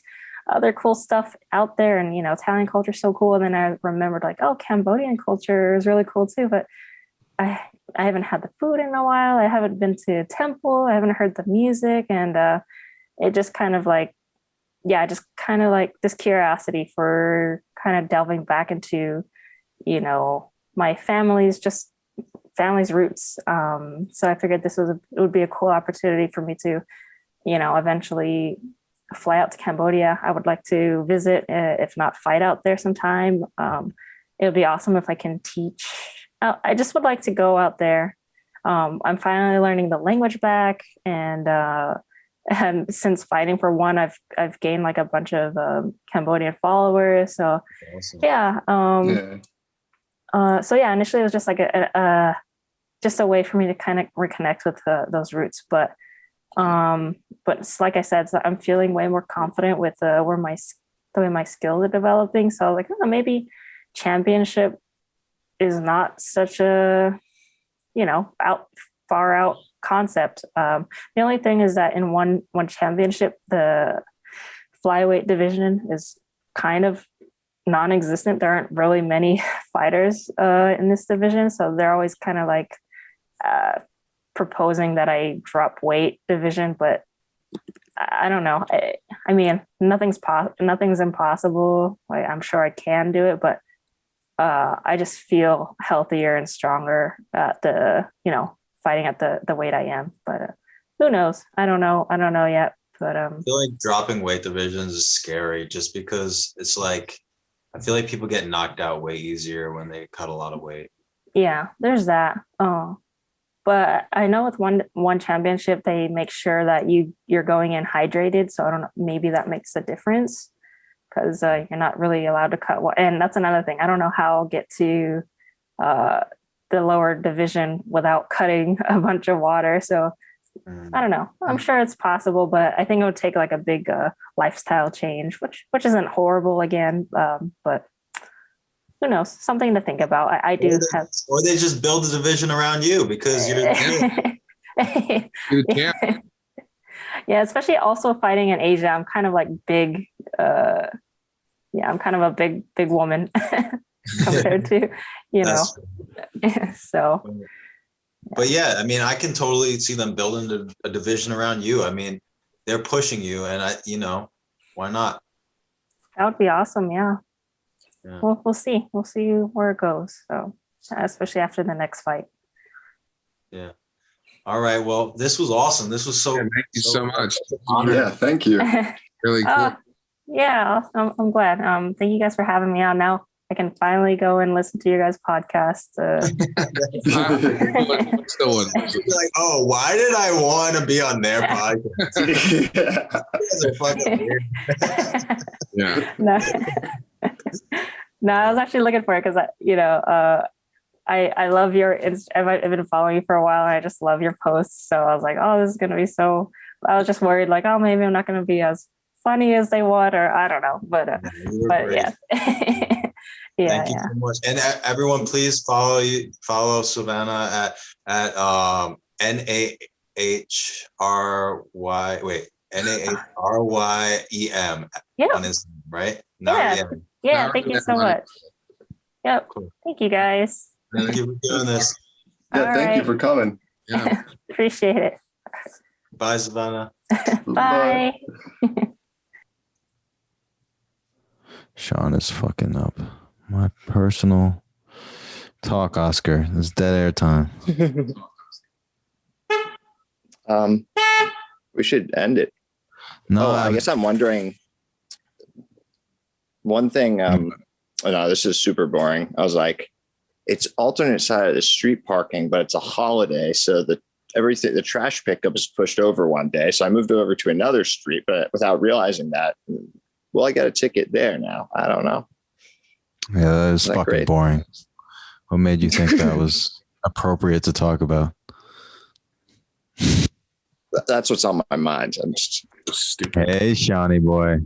other cool stuff out there, and Italian culture is so cool. And then I remembered like, oh, Cambodian culture is really cool too, but I haven't had the food in a while. I haven't been to a temple. I haven't heard the music, and it just kind of like, just kind of like this curiosity for kind of delving back into, my family's roots. So I figured it would be a cool opportunity for me to, eventually fly out to Cambodia. I would like to visit, if not fight out there sometime. It would be awesome if I can teach. I just would like to go out there. I'm finally learning the language back, and since fighting for one, I've gained like a bunch of Cambodian followers. So Awesome. Initially it was just like just a way for me to kind of reconnect with those roots. But it's like I said, so I'm feeling way more confident with the way my skills are developing. So like, maybe championship is not such a, far out concept. The only thing is that in one championship, the flyweight division is kind of non-existent. There aren't really many fighters in this division, so they're always kind of like proposing that I drop weight division, but I don't know. I mean, nothing's impossible. I'm sure I can do it, but I just feel healthier and stronger at fighting at the weight I am. But who knows? I don't know yet. But I feel like dropping weight divisions is scary just because it's like I feel like people get knocked out way easier when they cut a lot of weight. Yeah, there's that. But I know with one championship, they make sure that you're going in hydrated. So I don't know, maybe that makes a difference because you're not really allowed to cut. And that's another thing. I don't know how I'll get to the lower division without cutting a bunch of water. So I don't know. I'm sure it's possible, but I think it would take like a big lifestyle change, which isn't horrible again. But who knows? Something to think about. I do have. Or they just build a division around you because you're yeah. Yeah, especially also fighting in Asia. I'm kind of like big. I'm kind of a big woman compared to, so. But yeah, I mean, I can totally see them building a division around you. I mean, they're pushing you, and why not? That would be awesome. Yeah. Yeah. Well, we'll see. We'll see where it goes. So, especially after the next fight. Yeah. All right. Well, this was awesome. This was so. Thank you so much. Yeah, thank you. Really cool. Yeah, I'm glad. Thank you guys for having me on. Now I can finally go and listen to your guys' podcast. Still one. Like, oh, why did I want to be on their podcast? You guys are fucking weird. Yeah. No, I was actually looking for it because I love I've been following you for a while, and I just love your posts. So I was like, oh, this is gonna be so. I was just worried, like, oh, maybe I'm not gonna be as funny as they want, or I don't know, but yeah. Yeah. Thank you so much, and everyone, please follow Savannah at NAHRY. Wait, NAHRYEM on Instagram, right? Not Yeah. Riem. Yeah, Now thank we're you so gonna- much. Yep. Thank you guys. Thank you for doing this. Yeah, All thank you right. for coming. Yeah. Appreciate it. Bye, Savannah. Bye. Sean is fucking up my personal talk, Oscar. It's dead air time. We should end it. No, I guess I'm wondering one thing. No, this is super boring. I was like, it's alternate side of the street parking, but it's a holiday, so the trash pickup is pushed over one day. So I moved over to another street, but without realizing that, well, I got a ticket there now. I don't know. yeah, that is Isn't that fucking great? boring. What made you think that was appropriate to talk about? That's what's on my mind. I'm just Stupid. Hey, Shawnee boy.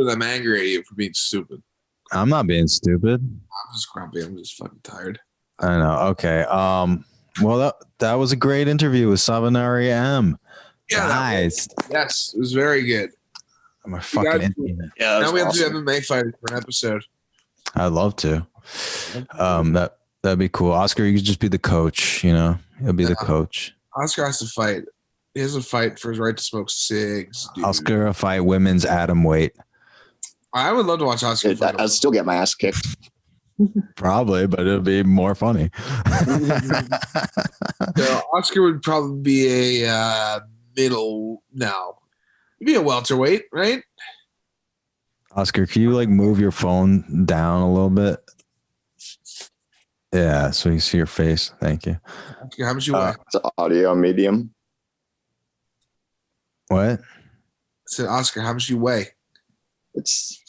I'm angry at you for being stupid. I'm not being stupid. I'm just grumpy. I'm just fucking tired. I know. Okay. Well, that was a great interview with Sovannahry M. Yeah, Nice. Yes, it was very good. I'm a fucking guys- Indian. yeah. Now we have Awesome. to do MMA fighters for an episode. I'd love to. That'd be cool. Oscar, you could just be the coach. You'll be the coach. Oscar has to fight. He has to fight for his right to smoke cigs. Dude. Oscar will fight women's atom weight. I would love to watch Oscar fight. I'll still get my ass kicked. Probably, but it'll be more funny. So Oscar would probably be a middle. No, he'd be a welterweight, right? Oscar, can you move your phone down a little bit? Yeah, so you see your face. Thank you. Oscar, how much you weigh? It's an audio medium. What? I said, Oscar, how much you weigh? It's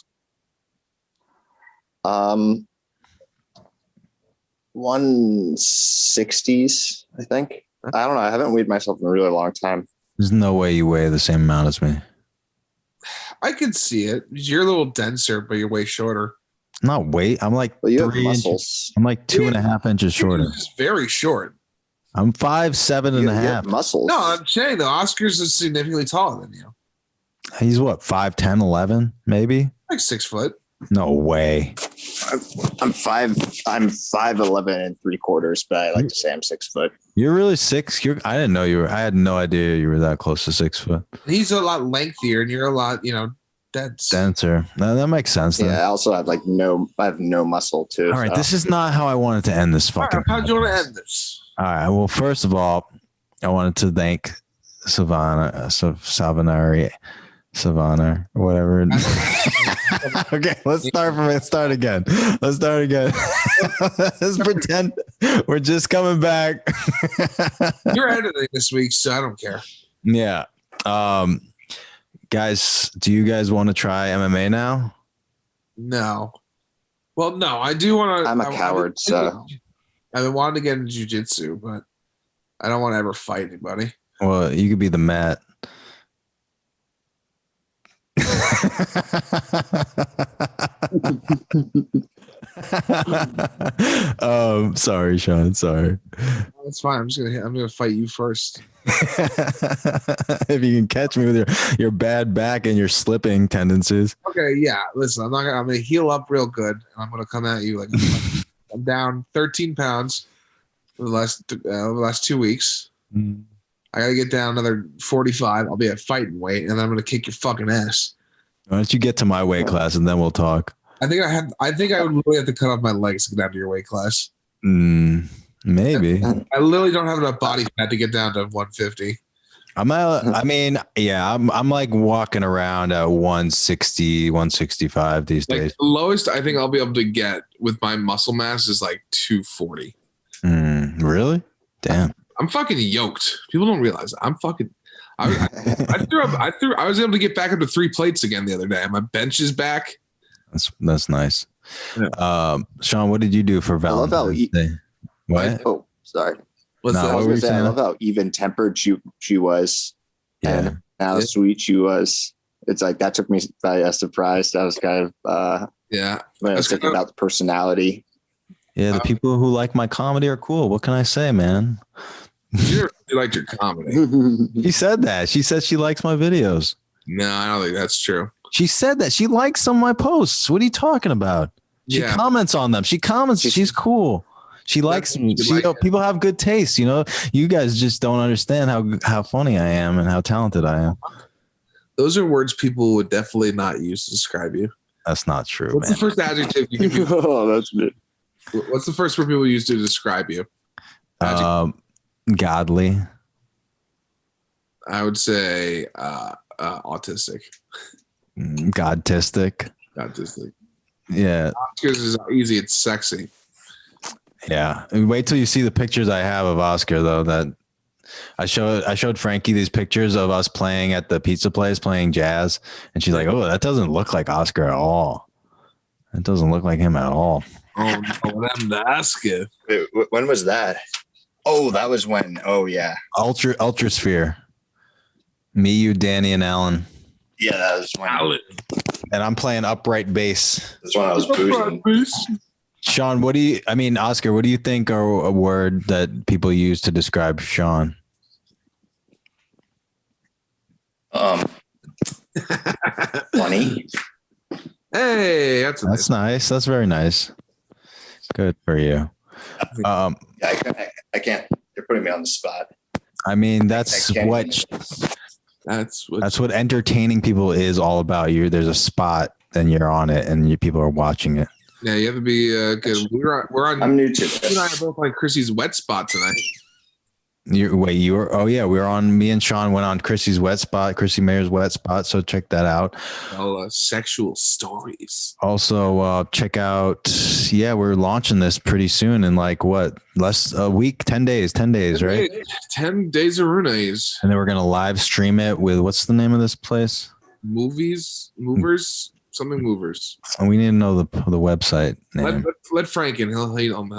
160s, I think. I don't know. I haven't weighed myself in a really long time. There's no way you weigh the same amount as me. I could see it. You're a little denser, but you're way shorter. Not weight. I'm like But you have 3 inches. muscles. I'm like 2.5 inches shorter. You're just very short. I'm 5'7" and You a have half. muscles. No, I'm saying though, Oscar's is significantly taller than you. He's what, 5'10", 11, maybe? Like 6 foot. No way. I'm 5'11" and 3/4, but I like to say I'm 6 foot. You're really 6. I didn't know you were. I had no idea you were that close to 6 foot. He's a lot lengthier, and you're a lot, dense. Denser. No, that makes sense. Then. Yeah, I also have no muscle too. All right. so. This is not how I wanted to end this All fucking. right, how do you want to end this? All right. Well, first of all, I wanted to thank Sovannahry, or whatever. Okay, let's start again. Let's pretend we're just coming back. You're editing this week, so I don't care. Yeah. Guys, do you guys want to try MMA now? No. Well, no, I do want to. I'm a coward, so I've been wanting to get into jiu-jitsu, but I don't want to ever fight anybody. Well, you could be the mat. Sorry, Sean. Sorry. That's fine. I'm gonna fight you first. If you can catch me with your bad back and your slipping tendencies. Okay, yeah. Listen, I'm gonna heal up real good, and I'm gonna come at you like I'm down 13 pounds for the last 2 weeks. I gotta get down another 45. I'll be at fighting weight, and then I'm gonna kick your fucking ass. Why don't you get to my weight class and then we'll talk? I think I would really have to cut off my legs to get down to your weight class. Maybe. I literally don't have enough body fat to get down to 150. I'm like walking around at 160, 165 these Like days. the lowest I think I'll be able to get with my muscle mass is like 240. Really? Damn. I'm fucking yoked. People don't realize that. I'm fucking. I was able to get back up to 3 plates again the other day. My bench is back. That's nice. Yeah. Sean, what did you do for love how Valentine's Day? What? Oh, sorry. What's No, that? I was what were gonna you say, I saying? love how even tempered she was, Yeah. and how sweet she was. It's like that took me by a surprise. I was kind of Yeah. when I was thinking about the personality. Yeah, the people who like my comedy are cool. What can I say, man? You liked your comedy. She said that. She said she likes my videos. No, I don't think that's true. She said that she likes some of my posts. What are you talking about? She comments on them. She comments. She's cool. She likes me. People have good taste. You know, you guys just don't understand how funny I am and how talented I am. Those are words people would definitely not use to describe you. That's not true. What's the first adjective you can use? Oh, that's it. What's the first word people use to describe you? Godly. I would say autistic. Godtistic. Autistic. Yeah. Oscars is easy. It's sexy. Yeah. Wait till you see the pictures I have of Oscar though. That I showed Frankie these pictures of us playing at the pizza place, playing jazz, and she's like, "Oh, that doesn't look like Oscar at all. It doesn't look like him at all." Oh, no, I'm Oscar. When was that? Oh, that was when. Oh, yeah. Ultrasphere. Me, you, Danny, and Alan. Yeah, that was when. And I'm playing upright bass. That's when I was boozing. Sean, Oscar, what do you think are a word that people use to describe Sean? Funny. Hey, that's nice. That's very nice. Good for you. I can't. You're putting me on the spot. I mean, that's what entertaining people is all about. There's a spot, and you're on it, and people are watching it. Yeah, you have to be good. We're on. I'm new to this. You and I are both on Chrissy's wet spot tonight. We were on. Me and Sean went on Chrissy's wet spot, Chrissy Mayer's wet spot. So check that out. Sexual stories. Also, check out. Yeah, we're launching this pretty soon in like less a week, 10 days, right? 10 days of Runays. And then we're gonna live stream it with what's the name of this place? Movers. And we need to know the website name. Let Frank in. He'll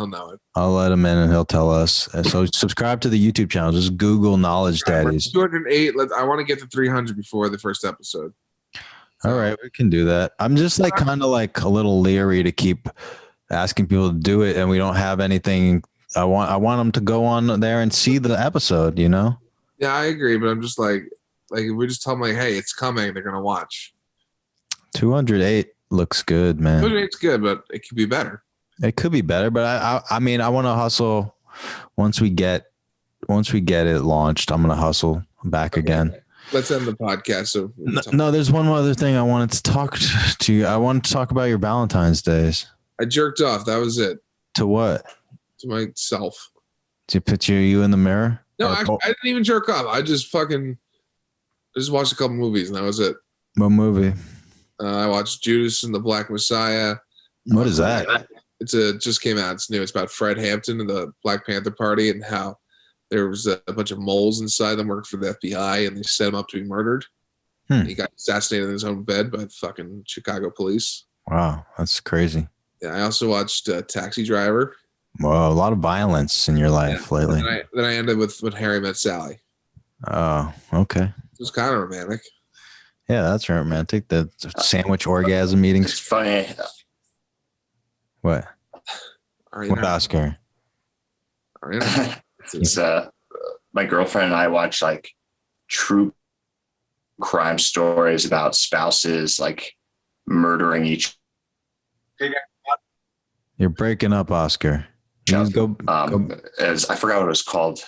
know it. I'll let him in and he'll tell us. So subscribe to the YouTube channel. Just Google Knowledge Daddies. 208. I want to get to 300 before the first episode. All right, we can do that. I'm just kind of a little leery to keep asking people to do it, and we don't have anything. I want them to go on there and see the episode. You know? Yeah, I agree, but I'm just like if we just tell them hey, it's coming, they're gonna watch. 208 looks good, man. 208's good, but it could be better. It could be better, but I mean, I want to hustle once we get it launched. I'm gonna hustle back again. Let's end the podcast. So no, there's one other thing I wanted to talk to you. I wanted to talk about your Valentine's days. I jerked off. That was it. To what? To myself. To picture you in the mirror? No, I didn't even jerk off. I just watched a couple movies and that was it. What movie? I watched Judas and the Black Messiah. What is that? It just came out. It's new. It's about Fred Hampton and the Black Panther Party and how there was a bunch of moles inside them worked for the FBI and they set him up to be murdered. He got assassinated in his own bed by fucking Chicago police. Wow, that's crazy. Yeah, I also watched Taxi Driver. Well, a lot of violence in your life lately. Then I ended with When Harry Met Sally. Oh, okay. It was kind of romantic. Yeah, that's romantic. The sandwich orgasm meetings. It's funny. What? What Oscar? It's my girlfriend and I watch true crime stories about spouses murdering each. You're breaking up, Oscar. Go. As I forgot what it was called.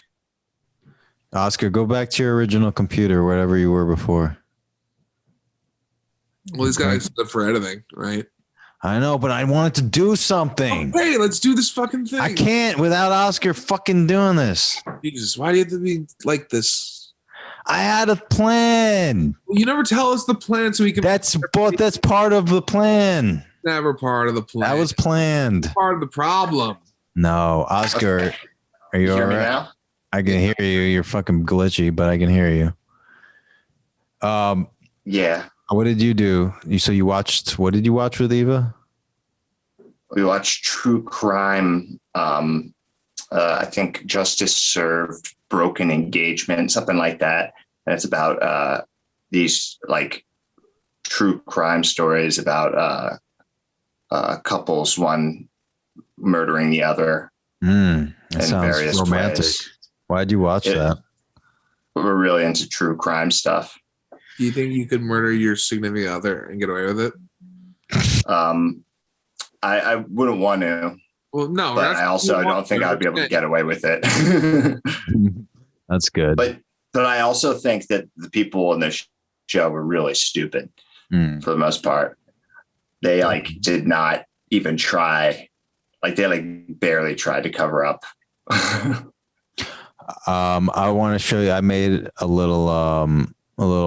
Oscar, go back to your original computer, wherever you were before. Well, these guys up for editing, right? I know, but I wanted to do something. Hey, let's do this fucking thing. I can't without Oscar fucking doing this. Jesus, why do you have to be like this? I had a plan. You never tell us the plan so we can. That's part of the plan. Never part of the plan. That was planned. Part of the problem. No, Oscar, are you all right? Now? I can hear you. You're fucking glitchy, but I can hear you. Yeah. What did you do? You watched? What did you watch with Eva? We watched true crime. I think Justice Served, Broken Engagement, something like that. And it's about these true crime stories about couples, one murdering the other. That sounds romantic. Ways. Why'd you watch that? We're really into true crime stuff. Do you think you could murder your significant other and get away with it? I wouldn't want to, Well, no. but I also don't think I'd be able to get away with it. That's good. But I also think that the people in this show were really stupid for the most part. They like did not even try. Like they like barely tried to cover up. I want to show you. I made a little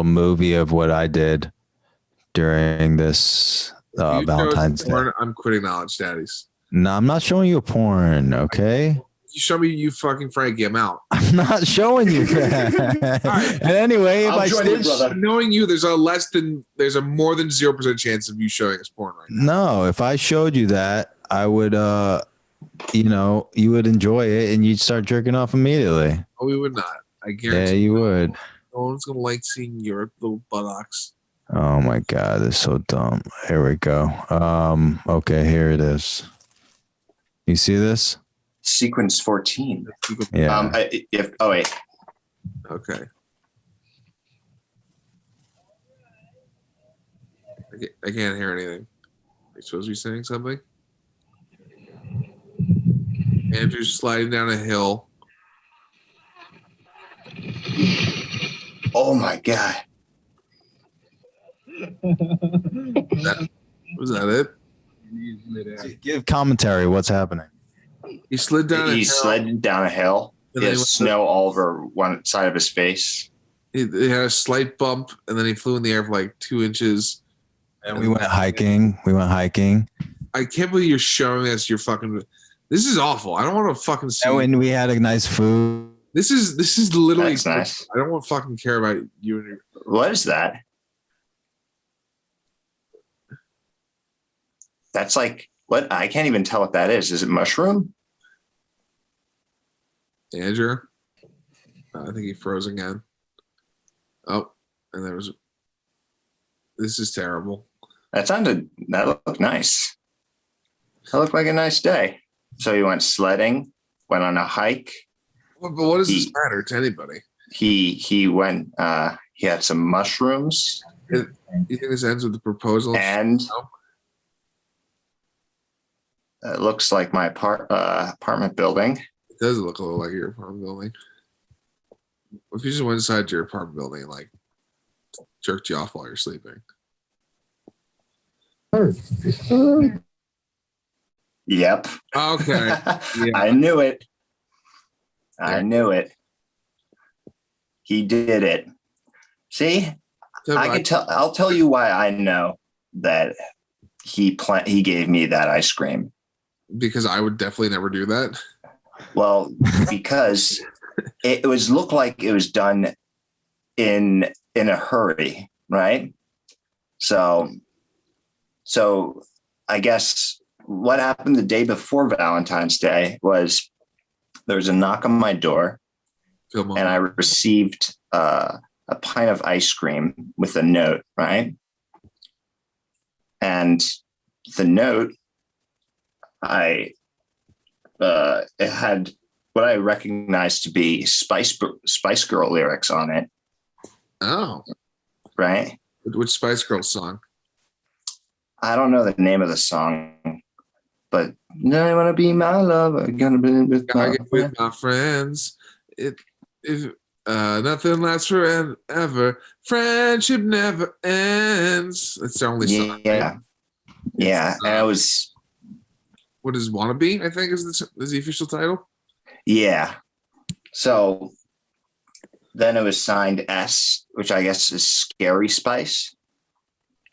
movie of what I did during this Valentine's Day. I'm quitting Knowledge Daddies. No, I'm not showing you a porn. Okay. You show me you fucking Frankie, I'm out. I'm not showing you that. Right. And anyway, if I'll I join you, stitch, brother. Knowing you, there's a more than 0% chance of you showing us porn right now. no, if I showed you that, I would, you would enjoy it and you'd start jerking off immediately. No, we would not. I guarantee. Yeah, you would. No one's gonna like seeing your little buttocks. Oh my God, this is so dumb. Here we go. Okay, here it is. You see this? Sequence 14. Yeah. Wait. Okay. I can't hear anything. Are you supposed to be saying something? Andrew's sliding down a hill. Oh my God. Was that it? Give commentary. What's happening? He slid down a hill. He slid down a hill. And He then has he went snow all over one side of his face. He had a slight bump, and then he flew in the air for like 2 inches. And we went hiking. I can't believe you're showing us your fucking. This is awful. I don't want to fucking see. And when we had a nice food. This is literally. That's nice. I don't want to fucking care about you and your. What is that? That's like what? I can't even tell what that is. Is it mushroom? Andrew. I think he froze again. Oh, and there was. This is terrible. That looked nice. That looked like a nice day. So he went sledding, went on a hike. But what does this matter to anybody? He went. He had some mushrooms. You think this ends with the proposal? And No? it looks like my apartment building. It does look a little like your apartment building. What if you just went inside your apartment building and like jerked you off while you're sleeping? Yep. Okay. Yeah. I knew it. I knew it. He did it. See, I can tell. I'll tell you why I know that he gave me that ice cream. Because I would definitely never do that. Well, because it looked like it was done in a hurry, right? So I guess what happened the day before Valentine's Day was there was a knock on my door, and I received a pint of ice cream with a note, right? And the note, it had what I recognized to be Spice Girl lyrics on it. Oh, right. Which Spice Girls song? I don't know the name of the song, but now I want to be my lover. Gonna be with my friends. If nothing lasts forever, friendship never ends. That's the only song. Yeah, right? Yeah, and it was. What is "Wannabe"? I think is the official title. Yeah. So then it was signed S, which I guess is Scary Spice.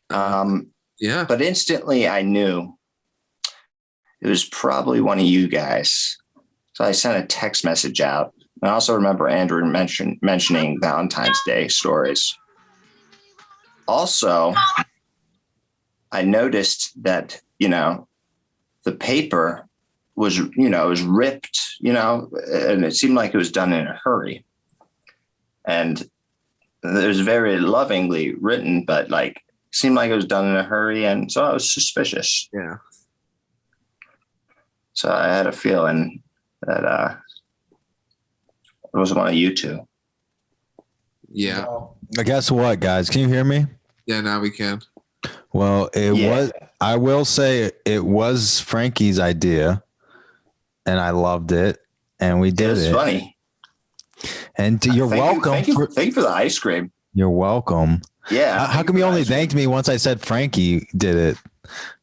Yeah. But instantly I knew it was probably one of you guys. So I sent a text message out. I also remember Andrew mentioning Valentine's Day stories. Also, I noticed that, the paper was, it was ripped, and it seemed like it was done in a hurry. And it was very lovingly written, but seemed like it was done in a hurry. And so I was suspicious. Yeah. So I had a feeling that it was one of you two. Yeah. Guess what, guys? Can you hear me? Yeah, now we can. Well, Yeah. I will say it was Frankie's idea, and I loved it, and we did It was it. funny. And you're welcome. Thank you for the ice cream. You're welcome. Yeah. How come you only thanked me once I said Frankie did it?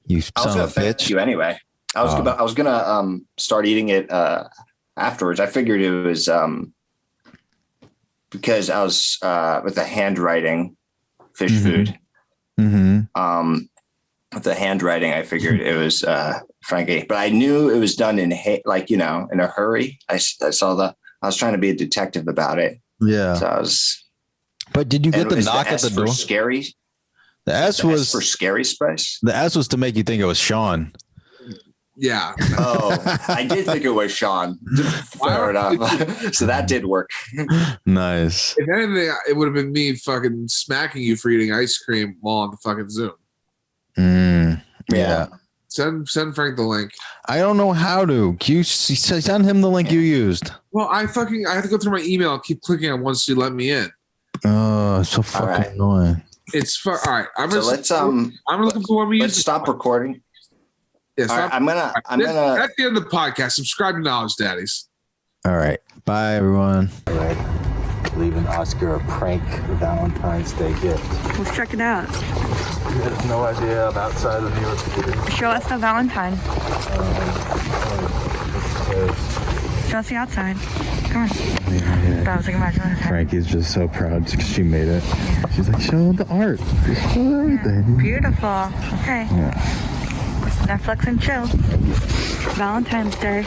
You son of a thank bitch. you anyway. I was gonna start eating it afterwards. I figured it was because I was with the handwriting fish food. Mm-hmm. With the handwriting, I figured it was Frankie, but I knew it was done in in a hurry. I was trying to be a detective about it. Yeah. So I was. But did you get the knock at the door? Scary. The S was for scary spice. The S was to make you think it was Sean. Yeah. Oh, I did think it was Sean. Fair enough. So that did work. Nice. If anything, it would have been me fucking smacking you for eating ice cream while on the fucking Zoom. Yeah. Send Frank the link. I don't know how to. You send him the link you used. Well, I have to go through my email and keep clicking on once you let me in. Oh, so fucking annoying. It's all right. I'm looking for one we Let's use. stop recording. Yeah, All right, I'm gonna. At the end of the podcast, subscribe to Knowledge Daddies. All right. Bye, everyone. All right. Leaving Oscar a prank Valentine's Day gift. Let's check it out. You have no idea I'm outside of New York City. Show us the Valentine. Show us the outside. Come on. That was like my Valentine. Frankie's just so proud because she made it. She's like, show the art. Show everything. Beautiful. Okay. Yeah. Netflix and chill. Valentine's Day.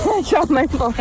I dropped my phone.